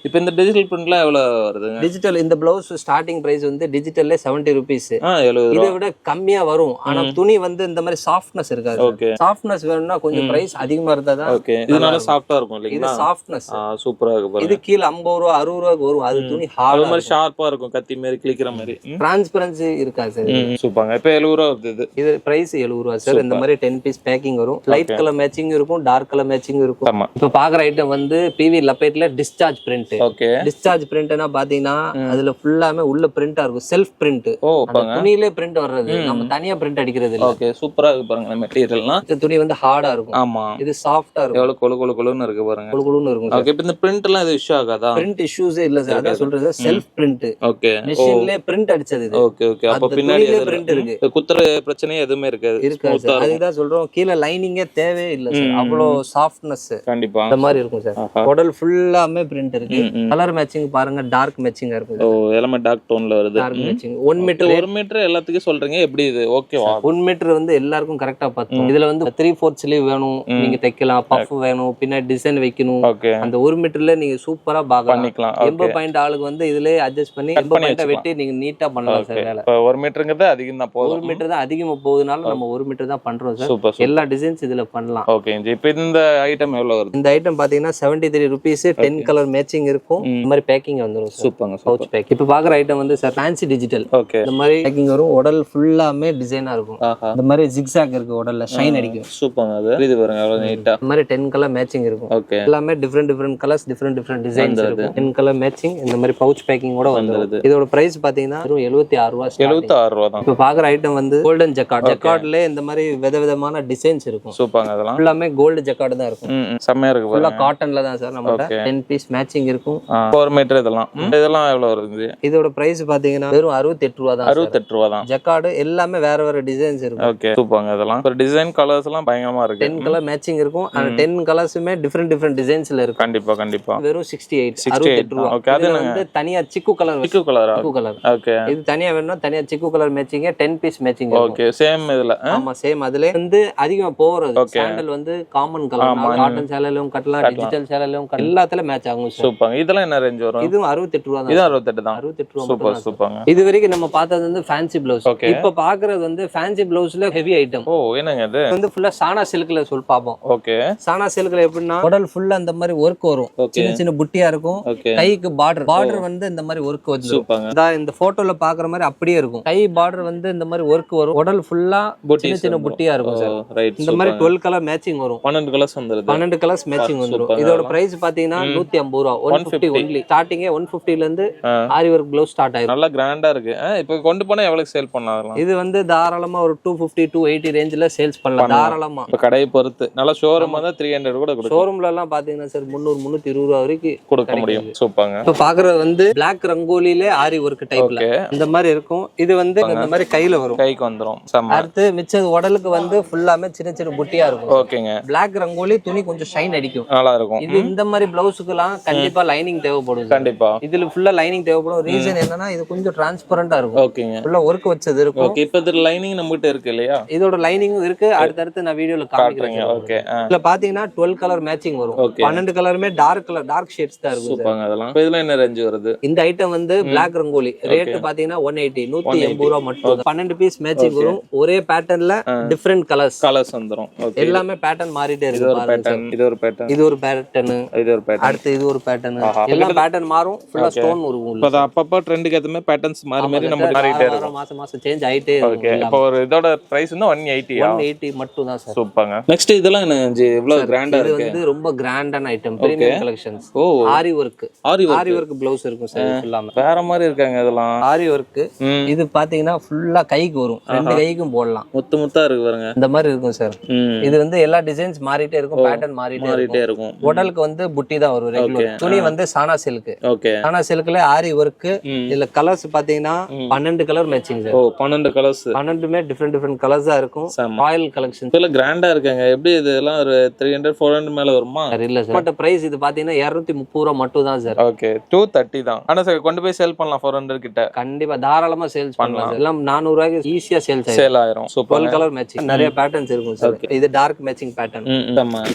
இப்போ இந்த டிஜிட்டல் பிரிண்ட்ல எவ்வளவு வருது? டிஜிட்டல் இந்த பிளவுஸ் ஸ்டார்டிங் பிரைஸ் வந்து டிஜிட்டல்ல 70 rupees. 70. இதை விட கம்மியா வரும். ஆனா துணி வந்து இந்த மாதிரி சாஃப்ட்னஸ் இருக்காது. ஓகே. சாஃப்ட்னஸ் வேணும்னா கொஞ்சம் பிரைஸ் அதிகமா இருந்தா தான். ஓகே. இதனால சாஃப்ட்டா இருக்கும் இல்லீங்களா? இது சாஃப்ட்னஸ். சூப்பரா இருக்கு பாருங்க. இது கீழ 50 ரூபாய் 60 ரூபாய்க்கு வரும். அது துணி ஹார்ட் மாதிரி ஷார்ப்பா இருக்கும். கத்தி மாதிரி கிளிக்கிற மாதிரி. டிரான்ஸ்பரன்சி இருக்கா சார். சூப்பர்ங்க. இப்போ 70 ரூபா வருது இது. இது பிரைஸ் 70 ரூபா சார். இந்த மாதிரி 10 பீஸ் பேக்கிங் வரும். லைட் கலர் மேட்சிங் இருக்கும், டார்க் கலர் மேட்சிங் இருக்கும். ஆமா. இப்போ பாக்குற ஐட்டம் வந்து பிவி லப்பேட்ல டிஸ்சார்ஜ் பிரிண்ட். ஓகே. டிஸ்சார்ஜ் பிரிண்ட்னா பாத்தீங்கன்னா அதுல ஃபுல்லாமே உள்ள பிரிண்டா இருக்கும், செல்ஃப் பிரிண்ட். ஓ, துணியிலே பிரிண்ட் வர்றது, நம்ம தனியா பிரிண்ட் அடிக்கிறது இல்ல. ஓகே, சூப்பரா இருக்கு பாருங்க மெட்டீரியல்லாம். இந்த துணி வந்து ஹார்டா இருக்கும். ஆமா. இது சாஃப்ட்டா இருக்கும். எவ்வளவு கொழு கொழு கொழுன்னு இருக்கு பாருங்க. கொழு கொழுன்னு இருக்கும். ஓகே. இப்போ இந்த பிரிண்ட் எல்லாம் இது இஷ்யூ ஆகாதா? பிரிண்ட் இஷ்யூஸே இல்ல சார். அதான் சொல்றது செல்ஃப் பிரிண்ட். ஓகே. மெஷின்லயே பிரிண்ட் அடிச்சது இது. Okay okay. அப்ப பின்னாடி பிரிண்ட் இருக்கு. குத்துற பிரச்சனையே எதுவுமே இருக்காது. இருக்காது. அதுதான் சொல்றோம், கீழ லைனிங்கே தேவையே இல்ல சார். அவ்வளவு சாஃப்ட்னஸ் கண்டிப்பா இந்த மாதிரி இருக்கும் சார். உடல் ஃபுல்லாமே பிரிண்ட் இருக்கு. கலர் மேட்சிங் பாருங்க, டார்க் மேட்சிங்கா இருக்கும். ஓ, எல்லாமே டார்க் டோன்ல வருது. டார்க் மேட்சிங் 1 மீட்டர் 1 மீட்டர் எல்லாத்துக்கும் சொல்றீங்க. எப்படி இது ஓகேவா? 1 மீட்டர் வந்து எல்லாருக்கும் கரெக்டா பத்தும். இதுல வந்து 3/4 ஸ்லீவ் வேணும், நீங்க தைக்கலாம். பஃப் வேணும், பின்னாடி டிசைன் வைக்கணும். ஓகே. அந்த 1 மீட்டர்ல நீங்க சூப்பரா பண்ணிக்கலாம். 80 பாயிண்ட் ஆளுக்கு வந்து இதுலயே அட்ஜஸ்ட் பண்ணி 80 பாயிண்ட் வெட்டி நீங்க நீட்டா பண்ணலாம் சார். வேலை 1 மீட்டர்ங்கிறது அதிகம் தான் போதும். 1 மீட்டர் தான் அதிகமா போகுதுனால நம்ம 1 மீட்டர் தான் பண்றோம் சார். சூப்பர். எல்லா டிசைன்ஸ் இதுல பண்ணலாம். ஓகே. இப்போ இந்த ஐட்டம் எவ்வளவு வருது? இந்த ஐட்டம் பாத்தீங்கன்னா 73 rupees, 10 கலர் மேட்சிங் இருக்கும். இந்த மாதிரி பேக்கிங் வந்துரும் சார். சூப்பர்ங்க. Pouch pack. இப்போ பாக்குற ஐட்டம் வந்து சார் ஃபேன்சி டிஜிட்டல். ஓகே. இந்த மாதிரி பேக்கிங் வரும். உடல் ஃபுல்லாமே டிசைனா இருக்கும். இந்த மாதிரி ஜிக்ஸாக் இருக்கு, உடல்ல ஷைன் அடிக்கும். சூப்பர்ங்க. அது இது பாருங்க எவ்வளவு நீட்டா. இந்த மாதிரி 10 கலர் மேட்சிங் இருக்கும். ஓகே. எல்லாமே டிஃபரெண்ட் கலர்ஸ், டிஃபரெண்ட் டிசைன்ஸ் இருக்கும். 10 கலர் மேட்சிங் இந்த மாதிரி பவுச் பேக்கிங் கூட வந்துருது. இதோட பிரைஸ் பாத்தீங்கன்னா 76 ரூபாய். 76 ரூபாய் தான். இப்போ பாக்குற ஐட்டம் வந்து கோல்டன் ஜக்கார்ட். ஜக்கார்ட்ல இந்த மாதிரி விதவிதமான டிசைன்ஸ் இருக்கும். சூப்பர்ங்க. அதெல்லாம் எல்லாமே கோல்டு ஜக்கார்ட் தான் இருக்கும். செம்மையா இருக்கு. ஃபுல்லா காட்டன்ல தான் சார் நம்மட்ட 10 பீஸ் மேட்சிங் இருக்கும். 4 மீட்டர் இதெல்லாம் எவ்வளவு வருது? இதோட பிரைஸ் பாத்தீங்கன்னா வெறும் 68 ரூபாய் தான். 68 ரூபாய் தான். ஜக்கார்டு எல்லாமே வேற டிசைன்ஸ் இருக்கும். ஓகே. சூப்பர்ங்க. இதெல்லாம் ஒரு டிசைன் கலர்ஸ் எல்லாம் பயங்கரமா இருக்கு. 10 கலர் மேட்சிங் இருக்கும். அந்த 10 கலர்ஸுமே டிஃபரெண்ட் டிசைன்ஸ்ல இருக்கும். கண்டிப்பா. வெறும் 68 ரூபாய். ஓகே. அது வந்து தனியா சிக்கு கலர். சிக்கு கலரா? சிக்கு கலர். ஓகே. இது தனியா வேணும்னா தனியா சிக்கு colour matching 10 piece matching. Okay. Same இதுல. ஆமா சேம். அதுல வந்து அதிகமா போறது சாண்டல் வந்து காமன் கலர். காட்டன் சேலையிலும் கட்டலாம், டிஜிட்டல் சேலையிலும் எல்லாத்துல மேட்ச் ஆகும் சார். சூப்பர். இதெல்லாம் என்ன ரேஞ்ச் வரும்? இது 68 ரூபாய் தான். இது 68 தான். 68 ரூபாய். சூப்பர் சூப்பர்ங்க. இது வரைக்கும் நம்ம பார்த்தது வந்து ஃபேன்சி ப்ளவுஸ். இப்ப பாக்குறது வந்து ஃபேன்சி ப்ளவுஸ்ல ஹெவி ஐட்டம். ஓ, என்னங்க இது? வந்து ஃபுல்லா சானா சில்க்ல பாப்போம். ஓகே. சானா சில்க்ல எப்படின்னா உடல் ஃபுல்லா இந்த மாதிரி ஒர்க் வரும். சின்ன சின்ன புட்டியா இருக்கும். கைக்கு பார்டர் வந்து இந்த மாதிரி ஒர்க் வச்சு. சூப்பர்ங்க. இந்த போட்டோல பாக்குற மாதிரி அப்படியே இருக்கும். கை பார்டர் வந்து இந்த மாதிரி ஒர்க் வரும். உடல் ஃபுல்லா சின்ன சின்ன புட்டியா இருக்கும் சார். இந்த மாதிரி 12 கலர் மேட்சிங் வரும். 12 கலர்ஸ் வந்துருது. 12 கலர்ஸ் மேட்சிங் வந்துரும். இதோட பிரைஸ் பாத்தீங்கன்னா 150 ரூபாய். 150 ஒன்லி. ஸ்டார்டிங் 150 ல இருந்து ஆரி வர்க் ப்ளவுஸ் ஸ்டார்ட் ஆயிரும். நல்லா கிராண்டா இருக்கு. இப்போ கொண்டு போனா எவ்வளவு சேல் பண்ணலாம்? இது வந்து தாராளமா ஒரு 250 280 ரேஞ்சில சேல்ஸ் பண்ணலாம் தாராளமா. இப்ப கடையை பொறுத்து. நல்ல ஷோரூம் தான் 300 கூட கொடுக்கும். ஷோரூம்ல எல்லாம் பாத்தீங்கன்னா சார் 300 320 ரூபாய் வரைக்கும் கொடுக்க முடியும். சூப்பர்ங்க. இப்ப பாக்குறது வந்து பிளாக் ரங்கோலில ஆரி ஒர்க் டைப்ல இந்த மாதிரி இருக்கும். இது வந்து இந்த மாதிரி கையில வரும். கைக்கு வந்துரும். அடுத்து மிச்ச உடலுக்கு வந்து ஃபுல்லாமே சின்ன சின்ன புட்டியா இருக்கும். ஓகேங்க. பிளாக் ரங்கோலி துணி கொஞ்சம் ஷைன் அடிக்கும். நல்லா இருக்கும். இது இந்த மாதிரி பிளவுஸ்க்குலாம் கண்டிப்பா லைனிங் தேவைப்படும். கண்டிப்பா. இதுல ஃபுல்லா லைனிங் தேவைப்படும். ரீசன் என்னன்னா இது கொஞ்சம் டிரான்ஸ்பரண்டா இருக்கும். ஓகேங்க. ஃபுல்லா ஒர்க் வச்சது இருக்கும். ஓகே. இப்ப இது லைனிங் நம்மகிட்ட இருக்கு இல்லையா? இதோட லைனிங்கும் இருக்கு. அடுத்து நான் வீடியோல காட்டுறேன். ஓகே. இதுல பாத்தீங்கன்னா 12 கலர் மேட்சிங் வரும். 12 கலருமே டார்க் ஷேட்ஸ் தான் இருக்கும். சூப்பர்ங்க. அதெல்லாம் இப்ப இதுல என்ன ரேஞ்ச் வருது? இந்த ஐட்டம் வந்து பிளாக் ரங்கோலி ரேட் பாத்தீங்கன்னா 180 180 ரூபாய் மட்டும். 12 பீஸ் மேட்சிங் வரும். ஒரே பேட்டர்ன்ல டிஃபரெண்ட் கலர்ஸ் வந்துரும். எல்லாமே பேட்டர்ன் மாறிட்டே இருக்கு. இது ஒரு பேட்டர்ன், இது ஒரு பேட்டர்ன், இது ஒரு பேட்டர்ன், இது ஒரு பேட்டர்ன், அடுத்து இது ஒரு பேட்டர்ன். எல்லாம் பேட்டர்ன் மாறும். ஃபுல்லா ஸ்டோன் இருக்கும். இப்ப அப்பப்ப ட்ரெண்டுக்கு ஏத்த மாதிரி பேட்டர்ன்ஸ் மாறி நம்ம மாறிட்டே இருக்கும். மாசம் சேஞ்ச் ஆயிட்டே இருக்கும். ஓகே. இப்போ ஒரு இதோட பிரைஸ் வந்து 180 மட்டும் தான் சார். சூப்பர்ங்க. நெக்ஸ்ட் இதெல்லாம் என்ன இவ்வளவு கிராண்டா இருக்கு? இது வந்து ரொம்ப கிராண்டான ஐட்டம். Premium collections. ஓ, aari work. Aari work blouse இருக்கும் சார். ஃபுல்லாமே வேற மாதிரி இருக்காங்க இதெல்லாம். ஆரி வர்க். இது பாத்தீங்கன்னா ஃபுல்லா கைக்கு வரும். ரெண்டு கைக்கும் போடலாம். முத்தா இருக்கு பாருங்க. இந்த மாதிரி இருக்கும் சார். இது வந்து எல்லா டிசைன்ஸ் மாறிட்டே இருக்கும். பேட்டர்ன் மாறிட்டே இருக்கும். உடலுக்கு வந்து புட்டி தான் வரும். ரெகுலர் துணி வந்து சானா சில்க். ஓகே. சானா சில்க்ல ஆரி வர்க். இதுல கலர்ஸ் பாத்தீங்கன்னா 12 கலர் மேட்சிங் சார். ஓ, 12 கலர்ஸ். 12மே டிஃபரெண்ட் கலர்ஸா இருக்கும். Royal collection. இதெல்லாம் கிராண்டா இருக்காங்க. எப்படி இதெல்லாம் ஒரு 300 400 மேல வருமா? இல்ல சார். பட் பிரைஸ் இது பாத்தீங்கன்னா 230 ரூபாய் மட்டும் தான் சார். ஓகே. 230 தான். ஆனா சார் கொண்டு போய் சேல் பண்ணலாம் 400 கிட்ட. கண்டிப்பா தாராளமா சேல்ஸ் பண்ணலாம். எல்லாம் 400 ரூபாய்க்கு ஈஸியா சேல் ஆயிரும். சூப்பர். 12 colour matching. நிறைய பேட்டர்ன்ஸ் இருக்கும் சார். இது டார்க் மேட்சிங் பேட்டர்ன்.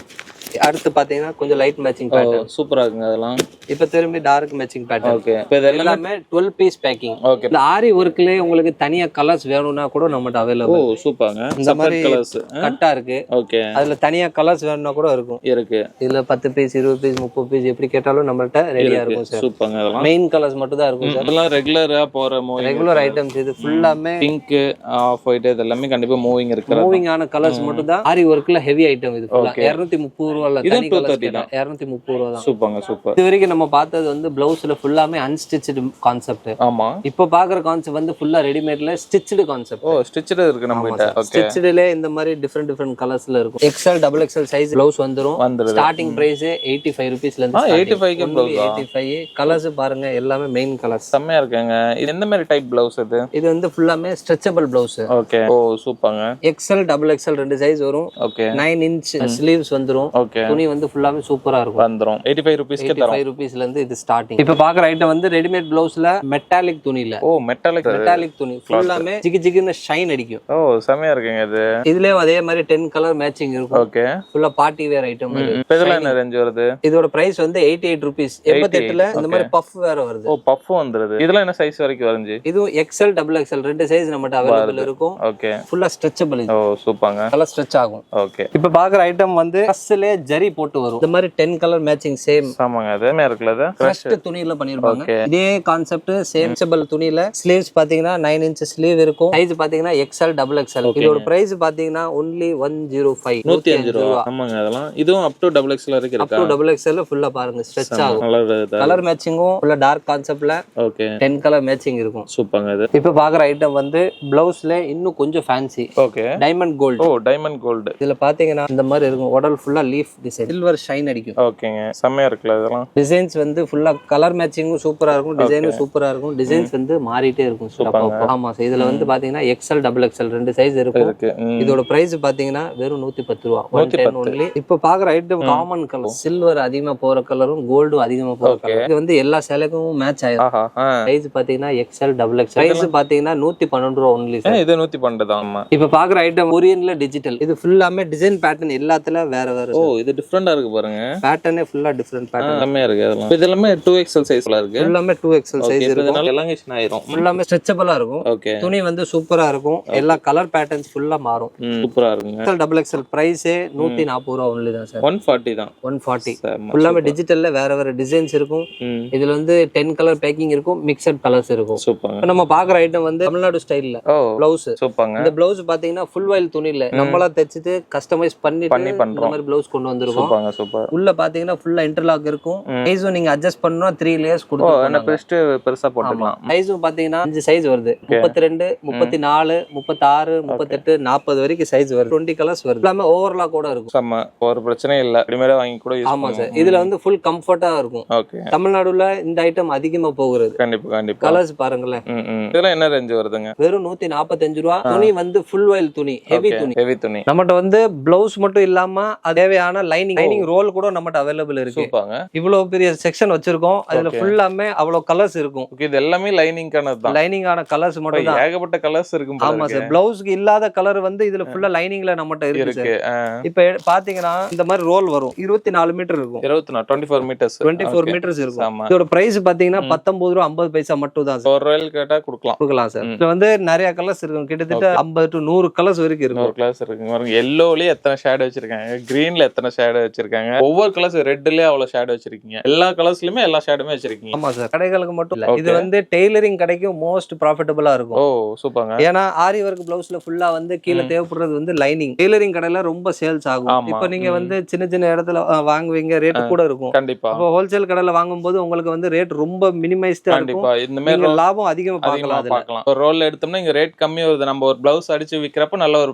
அடுத்து பாத்தீங்கன்னா கொஞ்சம் லைட் மேட்சிங் பேட்டர்ன் சூப்பரா இருக்குங்க அதெல்லாம். இப்ப திரும்பி டார்க் மேட்சிங் பேட்டர்ன். ஓகே, இப்போ இது எல்லாமே 12 பீஸ் பேக்கிங். ஓகே, இந்த ஆரி ஒர்க்லயே உங்களுக்கு தனியா கலர்ஸ் வேணும்னா கூட நம்மட்ட அவைலபிள். சூப்பர்ங்க. இந்த மாதிரி கலர்ஸ் கட்டா இருக்கு. ஓகே, அதுல தனியா கலர்ஸ் வேணும்னா கூட இருக்கும். இருக்கு. இதுல 10 பீஸ் 20 பீஸ் 30 பீஸ் எப்படி கேட்டாலும் நம்மள்ட்ட ரெடியா இருக்கும் சார். சூப்பர்ங்க. அதெல்லாம் மெயின் கலர்ஸ் மட்டும் தான் இருக்கும் சார். இதெல்லாம் ரெகுலரா போற மூவிங் ரெகுலர் ஐட்டம்ஸ். இது ஃபுல்லாமே பிங்க், ஆஃப் ஒயிட், இது எல்லாமே கண்டிப்பா மூவிங் இருக்கு. மூவிங் ஆன கலர்ஸ் மட்டும் தான். ஆரி ஒர்க்ல ஹெவி ஐட்டம். இது ஃபுல்லா 230 ரூபாயில தனி கலர்ஸ் தான். 230 ரூபாய் தான். சூப்பர்ங்க, சூப்பர். இது வரைக்கும் நம்ம பார்த்தது வந்து பிளவுஸ்ல ஃபுல்லாமே அன்ஸ்டிச்சட் கான்செப்ட். ஆமா, இப்போ பாக்குற கான்செப்ட் வந்து ஃபுல்லா ரெடிமேட்ல ஸ்டிச்சட் கான்செப்ட். ஸ்டிச்சட் இருக்கு நம்ம கிட்ட. ஓகே, ஸ்டிச்சட்ல இந்த மாதிரி டிஃபரெண்ட் கலர்ஸ்ல இருக்கும். XL XXL சைஸ் பிளவுஸ் வந்துரும். ஸ்டார்டிங் பிரைஸ் 85 ரூபீஸ்ல இருந்து 85 க்கு பிளவுஸ். 85. கலர்ஸ் பாருங்க எல்லாமே மெயின் கலர்ஸ். செம்மையா இருக்குங்க. இது எந்த மாதிரி டைப் பிளவுஸ் இது? இது வந்து ஃபுல்லாமே ஸ்ட்ரெச்சபிள் பிளவுஸ். ஓகே, சூப்பர்ங்க. XL XXL ரெண்டு சைஸ் வரும். ஓகே, 9 இன்ச் ஸ்லீவ்ஸ் வந்துரும். ஓகே, துணி வந்து ஃபுல்லாமே சூப்பரா இருக்கும். வந்துரும். 85 ரூபீஸ்க்கு தரோம். 85 ரூபீஸ்ல இருந்து இது ஸ்டார்டிங். இப்போ பாக்குற ஐட்டம் வந்து ரெடிமேட் பிளவுஸ்ல மெட்டாலிக் துணில. மெட்டாலிக் துணி ஃபுல்லாமே ஜிகு ஜிகுன்னு ஷைன் அடிக்கும். செமையா இருக்குங்க இது. இதுலயே அதே மாதிரி 10 கலர் மேட்சிங் இருக்கும். ஓகே, ஃபுல்லா பார்ட்டி வேர் ஐட்டம். இதெல்லாம் என்ன ரேஞ்ச் வருது? இதோட பிரைஸ் வந்து 88 ரூபீஸ். 88ல இந்த மாதிரி பஃப் வேற வருது. பஃப் வந்துருது. இதெல்லாம் என்ன சைஸ் வரைக்கும் வருது? இதுவும் XL XXL ரெண்டு சைஸ் நம்மட்ட அவைலபிள் இருக்கும். ஓகே, ஃபுல்லா ஸ்ட்ரெச்சபிள். சூப்பர்ங்க. நல்லா ஸ்ட்ரெச் ஆகும். ஓகே, இப்போ பாக்குற ஐட்டம் வந்து ட்ரெஸ்ல ஜரி போட்டு வரும். இந்த மாதிரி 10 கலர் மேட்சிங் சேம். ஆமாங்க, அதேமே இருக்குல. அது கிரஷ்ட் துணியில பண்ணிருப்பாங்க. இதே கான்செப்ட் சேம் ஸ்ட்ரெச்சபிள் துணியில. ஸ்லீவ்ஸ் பாத்தீங்கன்னா 9 இன்ச் ஸ்லீவ் இருக்கும். சைஸ் பாத்தீங்கன்னா XL XXL. இதோட பிரைஸ் பாத்தீங்கன்னா only 105. 105 ரூபாய். ஆமாங்க, அதெல்லாம் இதுவும் அப் டு XXL வரைக்கும் இருக்கு. அப் டு XXL ஃபுல்லா பாருங்க ஸ்ட்ரெச் ஆகும். கலர் மேட்சிங்கும் ஃபுல்லா டார்க் கான்செப்ட்ல. ஓகே, 10 கலர் மேட்சிங் இருக்கும். சூப்பர்ங்க. இது இப்போ பாக்குற ஐட்டம் வந்து பிளவுஸ்ல இன்னும் கொஞ்சம் fancy. Okay, diamond gold. Diamond gold. இதுல பாத்தீங்கன்னா இந்த மாதிரி இருக்கும். உடல் ஃபுல்லா லீஃப் டிசைன். சில்வர் ஷைன் அடிக்கும். ஓகேங்க, செமையா இருக்குல. இதெல்லாம் டிசைன்ஸ் வந்து ஃபுல்லா கலர் மேட்சிங்கும் சூப்பரா இருக்கும். டிசைனும் சூப்பரா இருக்கும். டிசைன்ஸ் வந்து மாறிட்டே இருக்கும். ஆமா சார். இதுல வந்து பாத்தீங்கன்னா XL XXL ரெண்டு சைஸ் இருக்கும். இதோட பிரைஸ் பாத்தீங்கன்னா வெறும் 110 ரூபாய். 110 only. இப்போ பாக்குற ஐட்டம் காமன் கலர். சில்வர் அதிகமா போற கலரும் கோல்டும் அதிகமா போற கலர். இது வந்து எல்லா சேலைக்கும் மேட்ச் ஆயிடும். சைஸ் பாத்தீங்கன்னா XL XXL. பிரைஸ் பாத்தீங்கன்னா 112 ரூபாய் only சார். இது 112 தான். ஆமா. இப்போ பாக்குற ஐட்டம் கொரியன்ல டிஜிட்டல். இது ஃபுல்லாமே டிசைன் பேட்டர்ன் எல்லாத்துல வேற வேற. இது டிஃபரெண்டா இருக்கு பாருங்க. பேட்டர்னே ஃபுல்லா டிஃபரெண்ட் பேட்டர்ன். செமையா இருக்கு. அதெல்லாம் இது எல்லாமே 2XL சைஸ்ல இருக்கு. எல்லாமே 2XL சைஸ் இருக்கும். இதனால எலாங்கேஷன் ஆயிரும். ஃபுல்லாமே ஸ்ட்ரெச்சபிளா இருக்கும். ஓகே, துணி வந்து சூப்பரா இருக்கும். எல்லா கலர் பேட்டர்ன்ஸ் ஃபுல்லா மாறும். சூப்பரா இருக்குங்க. XL XXL பிரைஸ் 140 ரூபாய் only தான் சார். 140 தான். 140. ஃபுல்லாமே டிஜிட்டல்ல வேற வேற டிசைன்ஸ் இருக்கும். இதுல வந்து 10 கலர் பேக்கிங் இருக்கும். மிக்சட் கலர்ஸ் இருக்கும். சூப்பர்ங்க. நம்ம பாக்குற ஐட்டம் வந்து தமிழ்நாடு ஸ்டைல்ல பிளவுஸ். சூப்பர்ங்க. இந்த பிளவுஸ் பாத்தீங்கன்னா ஃபுல் வைல் துணில நம்மளா தைச்சிட்டு கஸ்டமைஸ் பண்ணி இந்த மாதிரி பிளவுஸ் கொண்டு வந்திருக்கோம். சூப்பர்ங்க, சூப்பர். உள்ள பாத்தீங்கன்னா ஃபுல்லா இன்டர்லாக் இருக்கும். சைஸும் நீங்க அட்ஜஸ்ட் பண்ணனும். 3 லேயர்ஸ் கொடுத்துருக்காங்க. பெஸ்ட் பெருசா போட்டுக்கலாம். சைஸும் பாத்தீங்கன்னா 5 சைஸ் வருது. 32 34 36 38 40 வரைக்கும் சைஸ் வருது. 20 கலர்ஸ் வருது. எல்லாமே ஓவர்லாக் கூட இருக்கும். செம்ம, ஒரு பிரச்சனை இல்ல. ரெடிமேடா வாங்கி கூட யூஸ் ஆமா சார். இதுல வந்து ஃபுல் கம்ஃபர்ட்டா இருக்கும். ஓகே, தமிழ்நாடுல இந்த ஐட்டம் அதிகமா போகுது. கண்டிப்பா கண்டிப்பா. கலர்ஸ் பாருங்களேன். இதெல்லாம் என்ன ரேஞ்ச் வருதுங்க? வெறும் 145 ரூபாய். துணி வந்து ஃபுல் வைல் துணி, ஹெவி துணி. ஹெவி துணி. நம்மட்ட வந்து பிளவுஸ் மட்டும் இல்லாம தேவையான லைனிங் ரோல் கூட நம்மட்ட அவைலபிள் இருக்கு. சூப்பர்ங்க. இவ்வளவு பெரிய செக்ஷன் வச்சிருக்கோம். அதுல ஃபுல்லாமே அவ்வளவு கலர்ஸ் இருக்கும். ஓகே, இது எல்லாமே லைனிங்கானது தான். லைனிங்கான கலர்ஸ் மட்டும் தான். ஏகப்பட்ட கலர்ஸ் இருக்கும். ஆமா சார். பிளவுஸ்க்கு இல்லாத கலர் வந்து இதுல ஃபுல்லா லைனிங்ல நம்மட்ட இருக்கு. இப்போ பாத்தீங்கன்னா இந்த மாதிரி ரோல் வரும். 24 மீட்டர் இருக்கும். 24 மீட்டர்ஸ். 24 மீட்டர்ஸ் இருக்கும். இதோட பிரைஸ் பாத்தீங்கன்னா 19 ரூபாய் 50 பைசா மட்டும் தான் சார். ஒரு ராயல் கேட்டா கொடுக்கலாம் சார். இதுல வந்து நிறைய கலர்ஸ் இருக்கும். கிட்டத்தட்ட 50 to 100 கலர்ஸ் வரைக்கும் இருக்கும். கலர்ஸ் இருக்கு பாருங்க. yellowலயே எத்தனை ஷேட் வச்சிருக்காங்க. கிரீன்ல எத்தனை ஷேட் வச்சிருக்காங்க. ஒவ்வொரு கலர்ஸ் ரெட்லயே அவ்வளவு ஷேட் வச்சிருக்கீங்க. எல்லா கலர்ஸ்லயுமே எல்லா ஷேடுமே வச்சிருக்கீங்க. ஆமா சார். கடைகளுக்கு மட்டும் இல்ல. இது வந்து டெய்லரிங் கடைக்கும் மோஸ்ட் ப்ராஃபிட்டபிளா இருக்கும். சூப்பர்ங்க. ஏன்னா ஆரி வர்க் பிளவுஸ்ல ஃபுல்லா வந்து கீழ தேவைப்படுறது வந்து லைனிங். டெய்லரிங் கடையில ரொம்ப சேல்ஸ் ஆகும். இப்போ நீங்க வந்து சின்ன சின்ன இடத்துல வாங்குவீங்க, ரேட் கூட இருக்கும். கண்டிப்பா. அப்போ ஹோல்சேல் கடையில வாங்கும்போது உங்களுக்கு வந்து ரேட் ரொம்ப மினிமைஸ்டா இருக்கும். இந்த மாதிரி லாபம் அதிகமா பார்க்கலாம். ஒரு ரோல் எடுத்தோம்னா இங்க ரேட் கம்மி வருது. நம்ம ஒரு பிளவுஸ் அடிச்சு விக்கிறப்ப நல்ல ஒரு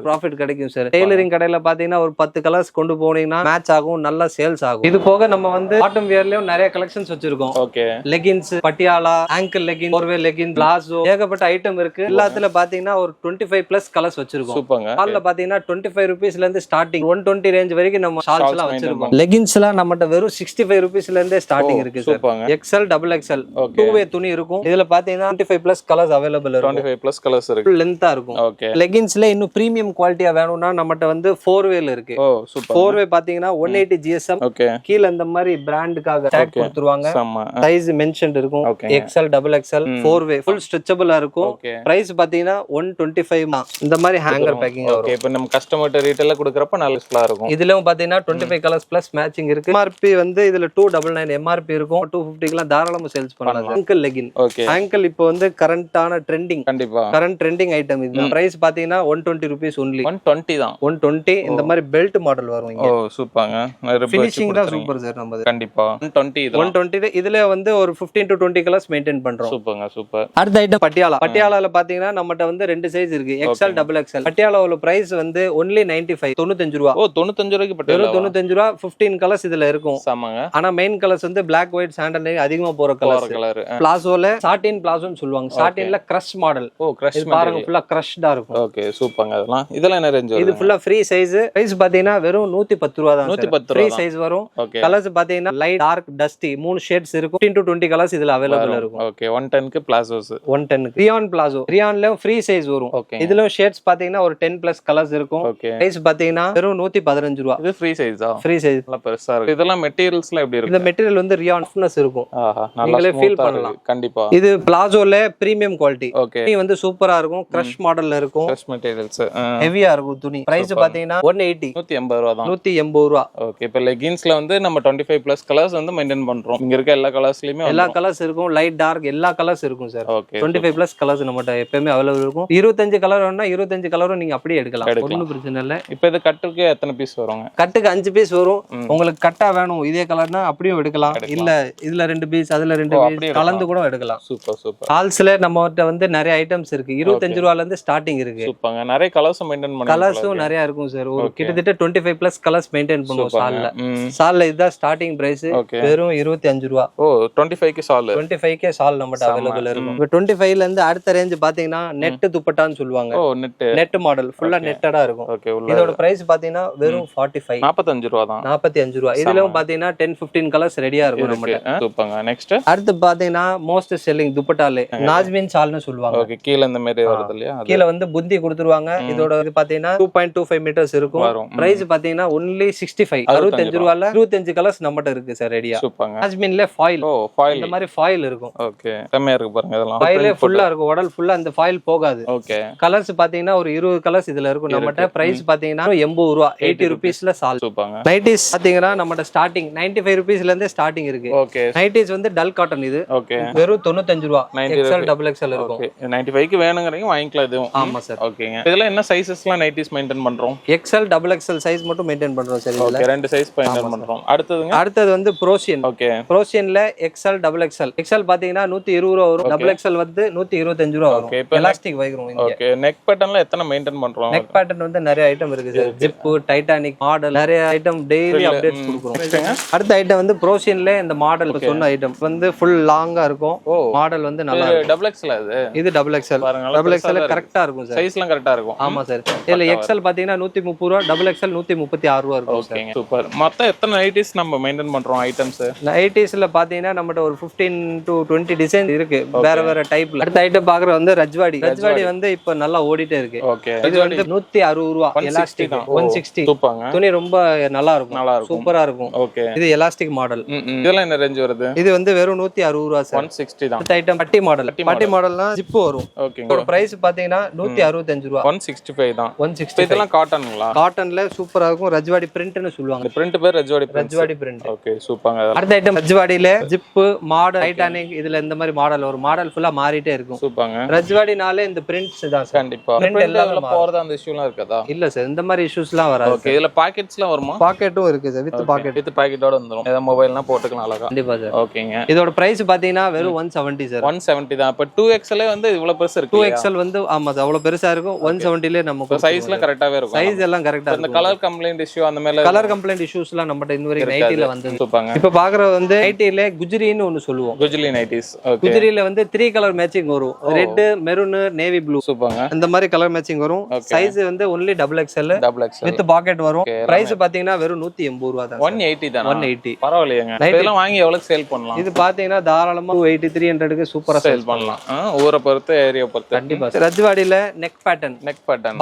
ப்ராஃபிட் கிடைக்கும் சார். டெய்லரிங் கடையில பாத்தீங்கன்னா ஒரு 10 கலர்ஸ் கொண்டு போனீங்கன்னா மேட்ச் ஆகும், நல்லா சேல்ஸ் ஆகும். இது போக நம்ம வந்து காட்டன் வியர்லயும் நிறைய கலெக்ஷன்ஸ் வச்சிருக்கோம். Okay, leggings, Patiala, ankle legging, four way legging, palazzo, ஏகப்பட்ட ஐட்டம் இருக்கு. எல்லாத்துல பாத்தீங்கன்னா ஒரு 25+ கலர்ஸ் வச்சிருக்கோம். சூப்பர்ங்க. ஆல்ல பாத்தீங்கன்னா 25 ரூபீஸ்ல இருந்து ஸ்டார்டிங் 120 ரேஞ்ச் வரைக்கும் நம்ம ஷால்ஸ் எல்லாம் வச்சிருக்கோம். லெகின்ஸ் எல்லாம் நம்மட்ட வெறும் 65 ரூபீஸ்ல இருந்தே ஸ்டார்டிங் இருக்கு சார். XL XXL 2-வே துணி இருக்கும். இதுல பாத்தீங்கன்னா 25+ கலர்ஸ் அவைலபிள் இருக்கும். 25+ கலர்ஸ் இருக்கு. லென்த்தா இருக்கும். ஓகே, லெகின்ஸ்ல இன்னும் பிரீமியம் குவாலிட்டியா வேணும்னா நம்மட்ட வந்து 4-வேல இருக்கு. 4 வே பாத்தீங்கன்னா 180 GSM. ஓகே. கீழ இந்த மாதிரி பிராண்டுக்காக டேக் கொடுத்துருவாங்க. சைஸ் மென்ஷன் இருக்கும். XL XXL 4 வே ஃபுல் ஸ்ட்ரெச்சபிளா இருக்கும். பிரைஸ் பாத்தீங்கன்னா 125 தான். இந்த மாதிரி ஹேங்கர் பேக்கிங் வரும். ஓகே. இப்போ நம்ம கஸ்டமர் ரீட்டைல்ல கொடுக்கறப்ப நல்ல யூஸ்ஃபுல்லா இருக்கும். இதுலயும் பாத்தீங்கன்னா 25 கலர்ஸ் பிளஸ் மேட்சிங் இருக்கு. MRP வந்து இதுல 299 MRP இருக்கும். 250 க்குலாம் தாராளமா சேல்ஸ் பண்ணலாம். Angle legging. ஆங்கிள் இப்போ வந்து கரண்டான ட்ரெண்டிங். கண்டிப்பா கரண்ட் ட்ரெண்டிங் ஐட்டம் இது. பிரைஸ் பாத்தீங்கன்னா 120 rupees only. 120 தான். 120. இந்த மாதிரி பெல்ட் மாடல் வரும் இங்க. ஓ சூப்பர்ங்க. ஃபினிஷிங் தான் சூப்பர் சார் நம்ம. கண்டிப்பா 120 இது. 120 இதுல வந்து ஒரு 15 to 20 கலர்ஸ் மெயின்டைன் பண்றோம். சூப்பர்ங்க சூப்பர். அடுத்த ஐட்டம் பட்டியாலா. பட்டியாலால பாத்தீங்கன்னா நம்மட்ட வந்து ரெண்டு சைஸ் இருக்கு. XL XXL. பட்டியாலாவோட பிரைஸ் வந்து only 95 95 ரூபாய். ஓ 95 ரூபாய்க்கு பட்டியாலா. 95 ரூபாய். 15 கலர்ஸ் இதுல இருக்கும். ஆமாங்க. ஆனா மெயின் கலர்ஸ் வந்து Black white சாண்டல் அதிகமா போற கலர். பிளாசோல சாட்டின் பிளாசோன்னு சொல்லுவாங்க. சாட்டின்ல கிரஷ் மாடல். ஓ கிரஷ் மாடல். பாருங்க ஃபுல்லா கிரஷ்டா இருக்கும். ஓகே சூப்பர்ங்க. இதெல்லாம் என்ன ரேஞ்ச் வருது? இது ஃபுல்லா ஃப்ரீ சைஸ். பிரைஸ் பாத்தீங்கன்னா வெறும் 110 ரூபாய் தான். 110 ஃப்ரீ சைஸ் வரும். கலர்ஸ் பாத்தீங்கன்னா லைட் டார்க் டஸ்டி 3 ஷேட்ஸ் இருக்கும். 15 to 20 கலர்ஸ் இதுல அவேலபிள் இருக்கும். ஓகே 110 க்கு பிளாசோஸ். 110 க்கு ரியான் பிளாசோ. ரியான்ல ஃப்ரீ சைஸ் வரும். இதுல ஷேட்ஸ் பாத்தீங்கன்னா ஒரு 10 பிளஸ் கலர்ஸ் இருக்கும். பிரைஸ் பாத்தீங்கன்னா வெறும் 115 ரூபாய். இது ஃப்ரீ சைஸா? Free size. நல்லா பெருசா இருக்கு. இதெல்லாம் மெட்டீரியல்ஸ்லாம் எப்படி இருக்கு? இந்த மெட்டீரியல் வந்து ரியான் ஃபிட்னஸ் இருக்கும். நீங்களே ஃபீல் பண்ணலாம். கண்டிப்பா. இது பிளாசோல பிரீமியம் குவாலிட்டி. ஓகே. இது வந்து சூப்பரா இருக்கும். கிரஷ் மாடல்ல இருக்கும். Crush materials. ஹெவியா இருக்கும் துணி. பிரைஸ் பாத்தீங்கன்னா 180 180 ரூபாய் தான். 180 ரூபாய். ஓகே. இப்போ லெகின்ஸ்ல வந்து நம்ம 25 பிளஸ் கலர்ஸ் வந்து மெயின்டைன் பண்றோம். இங்க இருக்க எல்லா கலர்ஸ்லயுமே எல்லா கலர்ஸ் இருக்கும். லைட் டார்க் எல்லா கலர்ஸ் இருக்கும் சார். ஓகே. 25 பிளஸ் கலர்ஸ் நம்மட்ட எப்பவுமே அவைலபிள் இருக்கும். 25 கலர் வேணும்னா 25 கலரும் நீங்க அப்படியே எடுக்கலாம். ஒண்ணும் பிரச்சனை இல்ல. இப்போ இது கட்டுக்கு எத்தனை பீஸ் வருங்க? கட்டுக்கு 5 பீஸ் வரும். உங்களுக்கு கட்டா வேணும் இதே கலர்னா அப்படியே எடுக்கலாம். இல்ல இதுல 2 பீஸ் அதுல 2 பீஸ் கலந்து கூட எடுக்கலாம். Super super. ஹால்ஸ்ல நம்மகிட்ட வந்து நிறைய ஐட்டம்ஸ் இருக்கு. 25 ரூபாயில இருந்து ஸ்டார்டிங் இருக்கு. சூப்பர்ங்க. நிறைய கலர்ஸ் மெயின்டைன் பண்ணலாம். கலர்ஸும் நிறைய இருக்கும் சார். ஒரு கிட்டத்தட்ட 25 பிளஸ் கலர்ஸ் மெயின்டைன் பண்ணுவோம் சால்ல. சால்ல இதுதான் ஸ்டார்டிங் பிரைஸ். வெறும் 25 ரூபாய். ஓ 25 க்கு சால். 25 க்கு சால் நம்மட்ட அவைலபிள் இருக்கும். இப்போ 25 ல இருந்து அடுத்த ரேஞ்ச் பாத்தீங்கன்னா நெட் துப்பட்டான்னு சொல்லுவாங்க. ஓ நெட் மாடல் ஃபுல்லா நெட்டடா இருக்கும். ஓகே. இதோட பிரைஸ் பாத்தீங்கன்னா வெறும் 45 45 ரூபாய் தான். 45 ரூபாய். இதுலயும் பாத்தீங்கன்னா 10-15 கலர்ஸ் ரெடியா இருக்கும் நம்மட்ட. சூப்பர்ங்க. நெக்ஸ்ட் அடுத்து பாத்தீங்கன்னா மோஸ்ட் செல்லிங் துப்பட்டாலே நாஜ்மின் சால்னு சொல்லுவாங்க. ஓகே. கீழ இந்த மாதிரி வருது இல்லையா? கீழ வந்து புந்தி கொடுத்துருவாங்க. இதோட இது பாத்தீங்கன்னா 2.25 மீட்டர்ஸ் இருக்கும். பிரைஸ் பாத்தீங்கன்னா only 65 65 ரூபாயில 25 கலர்ஸ் நம்மட்ட இருக்கு சார் ரெடியா. சூப்பர்ங்க. நாஜ்மின்ல ஃபாயில். ஓ ஃபாயில். இந்த மாதிரி ஃபாயில் இருக்கும். ஓகே. செமையா இருக்கு பாருங்க இதெல்லாம். ஃபாயிலே ஃபுல்லா இருக்கும். உடல் ஃபுல்லா இந்த ஃபாயில் போகாது. ஓகே. கலர்ஸ் பாத்தீங்கன்னா ஒரு 20 கலர்ஸ் இதுல இருக்கும் நம்மட்ட. பிரைஸ் பாத்தீங்கன்னா 80 ரூபாய். 80 ரூபீஸ்ல சால். சூப்பர்ங்க. நைட்டிஸ் பாத்தீங்கன்னா நம்மட்ட ஸ்டார்டிங் 95 ரூபீஸ்ல இருந்தே ஸ்டார்டிங் இருக்கு. ஓகே. நைட்டிஸ் வந்து டல் காட்டன் இது. ஓகே. வெறும் 95 ரூபாய். XL XXL இருக்கும். ஓகே. 95 க்கு வேணுங்கறீங்க வாங்கிக்கலாம் இதுவும். ஆமா சார். ஓகேங்க. இதெல்லாம் என்ன சைஸஸ்லாம் நைட்டிஸ் மெயின்டைன் பண்றோம்? XL XXL சைஸ் மட்டும் மெயின்டைன் பண்றோம் சார் இதுல. ஓகே. ரெண்டு சைஸ் மெயின்டைன் பண்றோம். அடுத்தது வந்து ப்ரோஷியன். ஓகே. ப்ரோஷியன்ல XL XXL. XL பாத்தீங்கன்னா 120 ரூபாய் வரும். XXL வந்து 125 ரூபாய் வரும். எலாஸ்டிக் வைக்ரோம் இங்க. ஓகே. நெக் பேட்டர்ன்ல எத்தனை மெயின்டைன் பண்றோம்? நெக் பேட்டர்ன் வந்து நிறைய ஐட்டம் இருக்கு சார். ஜிப், டைட்டானிக் மாடல் நிறைய ஐட்டம் டெய்லி அப்டேட்ஸ் கொடுக்குறோம். அடுத்த ஐட்டம் வந்து ப்ரோஷியன்ல இந்த மாடல் சொன்ன ஐட்டம் வந்து ஃபுல் லாங்கா இருக்கும். மாடல் வந்து நல்லா இருக்கும். XXL இது XL. XXL கரெக்ட்டா இருக்கும் சார். சைஸ்லாம் கரெக்ட்டா இருக்கும். ஆமா சார். இதுல XL பாத்தீங்கன்னா 130 ரூபாய். XXL 136 ரூபாய் இருக்கும். ஓகேங்க. சூப்பர். மொத்தம் எத்தனை நைட்டிஸ் நம்ம மெயின்டைன் பண்றோம் ஐட்டம்ஸ்? நைட்டிஸ்ல பாத்தீங்கன்னா நம்மட்ட ஒரு 15 to 20 டிசைன் இருக்கு. வேற வேற டைப்ல. அடுத்த ஐட்டம் பாக்குற வந்து ரஜ்வாடி. ரஜ்வாடி வந்து இப்ப நல்லா ஓடிட்டே இருக்கு. ஓகே. இது வந்து 160 ரூபாய். எலாஸ்டிக் 160. சூப்பர்ங்க. துணி ரொம்ப நல்லா இருக்கும். சூப்பரா இருக்கும். ஓகே. இது எலாஸ்டிக் மாடல். இதெல்லாம் என்ன ரேஞ்ச் வருது? இது வந்து வெறும் 160 ரூபாய் சார். 160 தான். அடுத்த ஐட்டம் பட்டி மாடல். பட்டி மாடல்னா ஜிப் வரும். ஓகே. இதோட பிரைஸ் பாத்தீங்கன்னா 165 ரூபாய். 165 தான். 160. இதெல்லாம் காட்டன்ங்களா? காட்டன்ல சூப்பரா இருக்கும். ரஜ்வாடி பிரிண்ட்னு சொல்லுவாங்க. பிரிண்ட் பேர் ரஜ்வாடி பிரிண்ட். ஓகே. சூப்பர்ங்க. அடுத்த ஐட்டம் ரஜ்வாடில ஜிப் மாடல் டைட்டானிக் இதுல இந்த மாதிரி மாடல் ஒரு மாடல் ஃபுல்லா மாறிட்டே இருக்கும். சூப்பர்ங்க. ரஜ்வாடினாலே இந்த பிரிண்ட்ஸ் தான் சார். கண்டிப்பா. பிரிண்ட் எல்லாம் போறது அந்த இஷ்யூலாம் இருக்காதா? இல்ல சார் இந்த மாதிரி இஷ்யூஸ்லாம் வராது. ஓகே. இதுல பாக்கெட்ஸ்லாம் வருமா? பாக்கெட்டும் இருக்கு சார். வித் பாக்கெட்டோட வந்துரும். ஏதா மொபைல்னா போட்டுக்கலாம் அழகா. கண்டிப்பா சார். ஓகேங்க. இதோட பிரைஸ் பாத்தீங்கன்னா வெறும் 170 சார். 170 தான். அப்ப 2XL வந்து இவ்வளவு பெருசா இருக்கு. 2XL வந்து ஆமா சார் அவ்வளவு பெருசா இருக்கும். 170ல நமக்கு சைஸ்லாம் கரெக்ட்டாவே இருக்கும். சைஸ் எல்லாம் கரெக்ட்டா இருக்கும். இந்த கலர் கம்ப்ளைண்ட் இஷ்யூ அந்த மாதிரி கலர் கம்ப்ளைண்ட் இஷ்யூஸ்லாம் நம்மட்ட இந்த வரைக்கும் நைட்டில வந்து. சூப்பர்ங்க. இப்ப பாக்குறது வந்து நைட்டில குஜ்ரின்னு ஒன்னு சொல்லுவோம். குஜ்லி நைட்டிஸ். ஓகே. குஜ்ரில வந்து 3 கலர் மேட்சிங் வரும். Red, maroon, navy blue. சூப்பர்ங்க. இந்த மாதிரி கலர் மேட்சிங் வரும். சைஸ் வந்து only XXL வித் பாக்கெட் வரும். பிரைஸ் பாத்தீங்கன்னா வெறும் 180 ரூபாய் தான். 180 தான். 180. பரவாயில்லையேங்க. இதெல்லாம் வாங்கி எவ்வளவு சேல் பண்ணலாம்? இது பாத்தீங்கன்னா தாராளமா 280 300 க்கு சூப்பரா சேல் பண்ணலாம். ஊரை பொறுத்து ஏரியா பொறுத்து. கண்டிப்பா. ரஜ்வாடில நெக் பேட்டர்ன்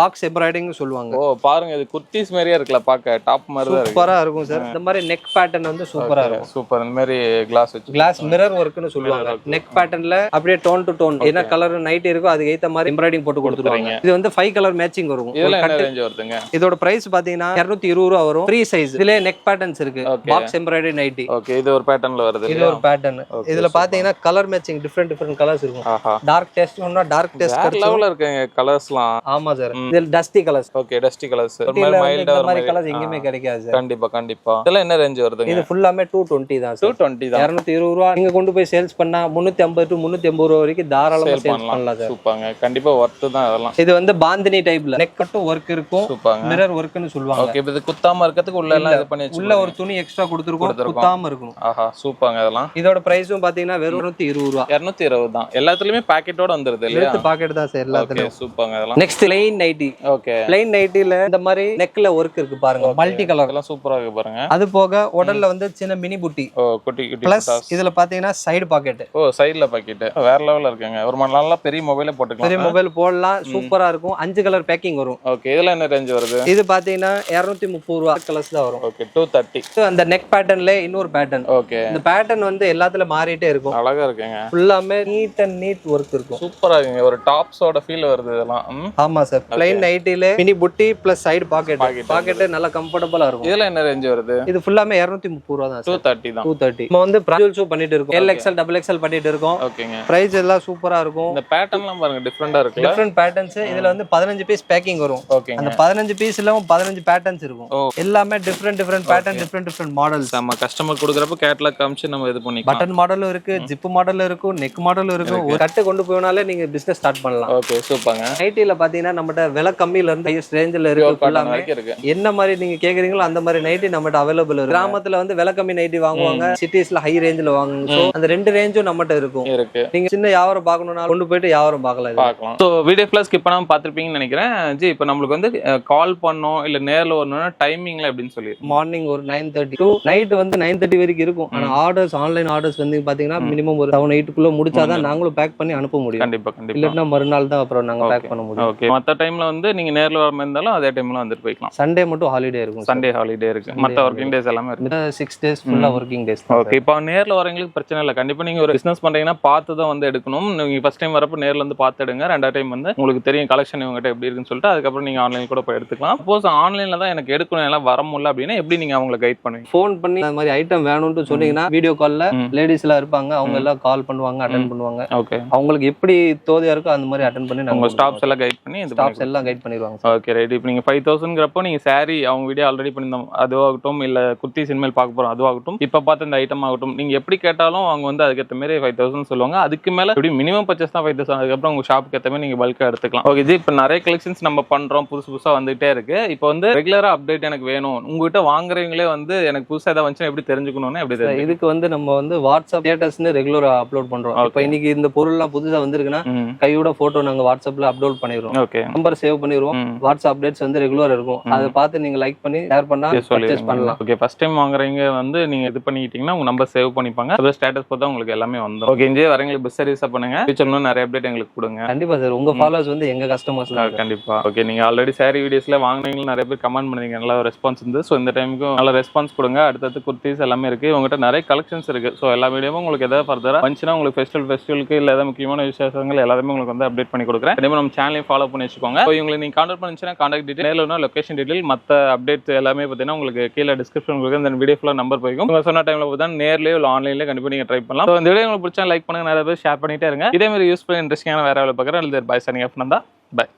பாக்ஸ் எம்ப்ராய்டிங் சொல்லுவாங்க. ஓ பாருங்க இது குர்தீஸ் மாதிரியே இருக்குல்ல பாக்க டாப் மாதிரி தான் இருக்கு. சூப்பரா இருக்கும் சார். இந்த மாதிரி நெக் பேட்டர்ன் வந்து சூப்பரா இருக்கும். சூப்பர். இந்த மாதிரி கிளாஸ் வச்சு கிளாஸ் மிரர் ஒர்க்னு சொல்லுவாங்க. நெக் பேட்டர்ன்ல அப்படியே டோன் டு டோன் என்ன கலர் நைட் இருக்கோ அதுக்கு ஏத்த மாதிரி எம்ப்ராய்டிங் போட்டு கொடுத்துருவாங்க. இது வந்து 5 கலர் மேட்சிங் வரும். இதெல்லாம் என்ன ரேஞ்ச் வருதுங்க? இதோட பிரைஸ் பாத்தீங்கன்னா 220 ரூபா வரும். Free size. இதுல நெக் பேட்டர்ன்ஸ் இருக்கு. Box embroidery nighty. ஓகே, இது ஒரு பேட்டர்ன்ல வருது. இது ஒரு பேட்டர்ன். இதுல பாத்தீங்கன்னா கலர் மேட்சிங் டிஃபரெண்ட் கலர்ஸ் இருக்கும். டார்க் டெஸ்ட் ஒண்ணா டார்க் டெஸ்ட் லெவல்ல இருக்குங்க கலர்ஸ்லாம். ஆமா சார். இது dusty colours. Okay, dusty colours. ஒரு மாதிரி மைல்டா ஒரு மாதிரி கலர்ஸ் எங்கயுமே கிடைக்காது சார். கண்டிப்பா. இதெல்லாம் என்ன ரேஞ்ச் வருதுங்க? இது ஃபுல்லாமே 220 தான் சார். 220 தான். 220 ரூபா. நீங்க கொண்டு போய் சேல்ஸ் பண்ணா 350 to 380 ரூபா வரைக்கும் தாராளமா சேல்ஸ் பண்ணலாம் சார். சூப்பர்ங்க. கண்டிப்பா வர்த் தான் அதெல்லாம். இது வந்து பாந்தினி டைப்ல நெக் கட்டும் வர்க் இருக்கும். மிரர் வர்க்னு சொல்லுவாங்க. ஓகே, இது குத்தாம இருக்கிறதுக்கு உள்ள எல்லாம் இது பண்ணி உள்ள ஒரு துணி எக்ஸ்ட்ரா கொடுத்திருக்கோம். குத்தாம இருக்கும். ஆஹா, சூப்பர்ங்க அதெல்லாம். இதோட பிரைஸும் பாத்தீங்கன்னா வெறும் 220 ரூபா. 220 தான். எல்லாத்துலயுமே பாக்கெட்டோட வந்துருது இல்லையா? எடுத்து பாக்கெட் தான் சார் எல்லாத்துலயும். சூப்பர்ங்க அதெல்லாம். Next plain nighty. Okay, plain நைட்டில இந்த மாதிரி நெக்ல வர்க் இருக்கு பாருங்க. Multi colour. அதெல்லாம் சூப்பரா இருக்கு பாருங்க. அது போக உடல்ல வந்து சின்ன மினி புட்டி. ஓ, குட்டி பிளஸ் இதுல பாத்தீங்கன்னா சைடு பாக்கெட். ஓ, சைடுல பாக்கெட். வேற லெவல்ல இருக்குங்க. ஒரு நல்லா பெரிய மொபைல போட்டுக்கலாம். பெரிய மொபைல் போடலாம். சூப்பரா இருக்கும். 5 கலர் பேக்கிங் வரும். ஓகே, இதெல்லாம் என்ன ரேஞ்ச் வருது? இது பாத்தீங்கன்னா 230 ரூபா கலர்ஸ் தான் வரும். ஓகே, 230. அந்த நெக் பேட்டர்ன்ல இன்னொரு பேட்டர்ன். ஓகே, இந்த பேட்டர்ன் வந்து எல்லாத்துல மாறிட்டே இருக்கும். அழகா இருக்குங்க. ஃபுல்லாமே நீட் அண்ட் நீட் வர்க் இருக்கும். சூப்பரா இருக்குங்க. ஒரு டாப்ஸோட ஃபீல் வருது இதெல்லாம். ஆமா சார். பிளைன் நைட்டில மினி புட்டி பிளஸ் சைடு பாக்கெட். பாக்கெட் நல்லா கம்ஃபர்ட்டபிளா இருக்கும். இதெல்லாம் என்ன ரேஞ்ச் வருது? இது ஃபுல்லாமே 230 ரூபா தான் சார். 230 தான். 230. நம்ம வந்து பிராஜுவல் ஷூ பண்ணிட்டு இருக்கோம். LXL XXL பண்ணிட்டு இருக்கோம். ஓகேங்க. பிரைஸ் எல்லாம் சூப்பரா இருக்கும். இந்த பேட்டர்ன்லாம் பாருங்க டிஃபரெண்டா இருக்குல. Different patterns. இதுல வந்து 15 பீஸ் பேக்கிங் வரும். ஓகேங்க. அந்த 15 பீஸ்ல 15 பேட்டர்ன்ஸ் இருக்கும். எல்லாமே டிஃபரெண்ட் பேட்டர்ன், டிஃபரெண்ட் மாடல்ஸ். நம்ம கஸ்டமர் கொடுக்கறப்ப கேட்டலாக் காமிச்சு நம்ம இது பண்ணிக்கலாம். பட்டன் மாடலும் இருக்கு, ஜிப் மாடலும் இருக்கு, நெக் மாடலும் இருக்கு. ஒரு கட்டு கொண்டு போனாலே நீங்க பிசினஸ் ஸ்டார்ட் பண்ணலாம். ஓகே, சூப்பர்ங்க. நைட்டில பாத்தீங்கன்னா நம்மட்ட விலை கம்மியில இருந்து ஹையஸ்ட் ரேஞ்சில இருக்கு. எல்லாமே இருக்கு. என்ன மாதிரி நீங்க கேக்குறீங்களோ அந்த மாதிரி நைட்டி நம்மட்ட அவைலபிள் இருக்கு. கிராமத்துல வந்து விலை கம்மி நைட்டி வாங்குவாங்க, சிட்டிஸ்ல ஹை ரேஞ்சில வாங்குவாங்க. சோ அந்த ரெண்டு ரேஞ்சும் நம்மட்ட இருக்கும். நீங்க சின்ன வியாபாரம் பார்க்கணும்னா கொண்டு போயிட்டு வியாபாரம் பார்க்கலாம். சோ வீடியோ ஃபுல்லா ஸ்கிப் பண்ணாம பாத்திருப்பீங்கன்னு நினைக்கிறேன். ஜி, இப்போ நம்மளுக்கு வந்து கால் பண்ணோம் இல்ல நேர்ல வரணும்னா டைமிங்ல எப்படின்னு சொல்லி மார்னிங் ஒரு 9:30 to நைட் வந்து 9:30 வரைக்கும் இருக்கும். ஆனா ஆர்டர்ஸ் ஆன்லைன் ஆர்டர்ஸ் வந்து பாத்தீங்கன்னா மினிமம் ஒரு 7-8 குள்ள முடிச்சாதான் நாங்களும் பேக் பண்ணி அனுப்ப முடியும். கண்டிப்பா. இல்லன்னா மறுநாள் தான் அப்புறம் நாங்க பேக் பண்ண முடியும். ஓகே, மத்த டைம்ல வந்து நீங்க நேர்ல வர மாதிரி இருந்தாலும் அதே டைம்ல வந்துட்டு போய்க்கலாம். சண்டே மட்டும் ஹாலிடே இருக்கும். சண்டே ஹாலிடே இருக்கு. மத்த வர்க்கிங் டேஸ் எல்லாமே இருக்கு. 6 days ஃபுல்லா வர்க்கிங் டேஸ். ஓகே, இப்போ நேர்ல வரவங்களுக்கு பிரச்சனை இல்லை. கண்டிப்பா நீங்க ஒரு பிசினஸ் பண்றீங்கன்னா பார்த்து தான் வந்து எடுக்கணும். நீங்க ஃபர்ஸ்ட் டைம் வரப்ப நேர்ல இருந்து பார்த்து எடுங்க. ரெண்டாவது டைம் வந்து உங்களுக்கு தெரியும் கலெக்ஷன் இவங்ககிட்ட எப்படி இருக்குன்னு சொல்லிட்டு அதுக்கப்புறம் நீங்க ஆன்லைன் கூட போய் எடுத்துக்கலாம். சப்போஸ் ஆன்லைன்ல தான் எனக்கு எடுக்கணும் எல்லாம் வர முடியல அப்படின்னா எப்படி நீங்க அவங்களை கைட் பண்ணுவீங்க? ஃபோன் பண்ணி அந்த மாதிரி ஐட்டம் வேணும்னு சொன்னீங்கன்னா வீடியோ கால்ல லேடிஸ் எல்லாம் இருப்பாங்க. அவங்க எல்லாம் கால் பண்ணுவாங்க, அட்டென்ட் பண்ணுவாங்க. ஓகே, அவங்களுக்கு எப்படி தோதையா இருக்கோ அந்த மாதிரி அட்டென்ட் பண்ணி உங்க ஸ்டாஃப்ஸ் எல்லாம் கைட் பண்ணி ஸ்டாஃப்ஸ் எல்லாம் கைட் பண்ணிடுவாங்க. Okay, right. இப்போ நீங்க 5000ங்கிறப்போ நீங்க சாரி அவங்க வீடியோ ஆல்ரெடி பண்ணிருந்தோம் அதுவாகட்டும் இல்ல குர்த்தி சினிமல் பார்க்க போறோம் அதுவாகட்டும் இப்ப பார்த்த இந்த ஐட்டம் ஆகட்டும் நீங்க எப்படி கேட்டாலும் அவங்க வந்து அதுக்கேற்ற மாதிரி 5000 சொல்லுவாங்க. அதுக்கு மேல எப்படி மினிமம் பர்ச்சேஸ் தான் 5000. அதுக்கப்புறம் உங்க ஷாப்புக்கு ஏற்ற மாதிரி நீங்க பல்கா எடுத்துக்கலாம். ஓகே ஜி, இப்போ நிறைய கலெக்ஷன்ஸ் நம்ம பண்றோம், புதுசா வந்துட்டே இருக்கு. இப்போ வந்து ரெகுலரா அப்டேட் எனக்கு வேணும், உங்ககிட்ட வாங்குறவங்களே வந்து எனக்கு புதுசா ஏதாவது வந்துச்சுன்னா எப்படி தெரிஞ்சுக்கணும்னு எப்படி தெரியும்? இதுக்கு வந்து நம்ம வந்து வாட்ஸ்அப் ஸ்டேட்டஸ்னு ரெகுலரா அப்லோட் பண்றோம். இப்போ இன்னைக்கு இந்த பொருள்லாம் புதுசா வந்திருக்குன்னா கையோட போட்டோ நாங்க வாட்ஸ்அப்ல அப்லோட் பண்ணிடுவோம். ஓகே, நம்பர் சேவ் பண்ணிடுவோம். வாட்ஸ்அப் அப்டேட்ஸ் வந்து ரெகுலரா இருக்கும். அதை பார்த்து நீங்க லைக் பண்ணி ஷேர் பண்ணா பர்ச்சேஸ் பண்ணலாம். ஓகே, ஃபர்ஸ்ட் டைம் வாங்குறவங்க வந்து நீங்க இது பண்ணிட்டீங்கன்னா உங்க நம்பர் சேவ் பண்ணிப்பாங்க. அப்புறம் ஸ்டேட்டஸ் பார்த்தா உங்களுக்கு எல்லாமே வந்துடும். ஓகே, இங்கே வரவங்களுக்கு பெஸ்ட் சர்வீஸா பண்ணுங்க. ஃபியூச்சர்ல நிறைய அப்டேட் எங்களுக்கு கொடுங்க. கண்டிப்பா சார், உங்க ஃபாலோவர்ஸ் வந்து எங்க கஸ்டமர்ஸ் தான். கண்டிப்பா. ஓகே, நீங்க ஆல்ரெடி சாரி வீடியோஸ்ல வாங்குனீங்க நிறைய பேர் கமெண்ட் பண்ணீங்க, நல்ல ரெஸ்பான்ஸ் இருந்து. ஸோ இந்த டைமுக்கும் நல்ல ரெஸ்பான்ஸ் கொடுங்க. அடுத்தது குர்த்திஸ் எல்லாமே இருக்கு, உங்ககிட்ட நிறைய கலெக்ஷன்ஸ் இருக்கு. ஸோ எல்லா வீடியோவும் உங்களுக்கு எதாவது ஃபர்தரா வந்துச்சுன்னா உங்களுக்கு ஃபெஸ்டிவலுக்கு இல்ல ஏதாவது முக்கியமான விசேஷங்கள் எல்லாமே உங்களுக்கு வந்து அப்டேட் பண்ணி கொடுக்குறேன். அதே மாதிரி நம்ம சேனலையும் ஃபாலோ பண்ணி வச்சுக்கோங்க. ஸோ இவங்களை நீங்க கான்டாக்ட் பண்ணிச்சுன்னா கான்டாக்ட் டீடைல் லொகேஷன் டீடைல் மற்ற அப்டேட் எல்லாமே பார்த்தீங்கன்னா உங்களுக்கு கீழே டிஸ்கிரிப்ஷன் கொடுக்குற இந்த வீடியோ ஃபுல்லாக நம்பர் போய்க்கும். உங்க சொன்ன டைம்ல பார்த்தா நேர்லயோ இல்லை ஆன்லைன்லேயே கண்டிப்பாக நீங்க ட்ரை பண்ணலாம். ஸோ இந்த வீடியோ உங்களுக்கு பிடிச்சா லைக் பண்ணுங்க, நிறைய பேர் ஷேர் பண்ணிட்டே இருங்க. இதே மாதிரி யூஸ் பண்ணி இன்ட்ரெஸ்டிங்கான வேற வேலை பார்க்குறேன். பாய், சனிங் ஆஃப் நந்தா. பாய்.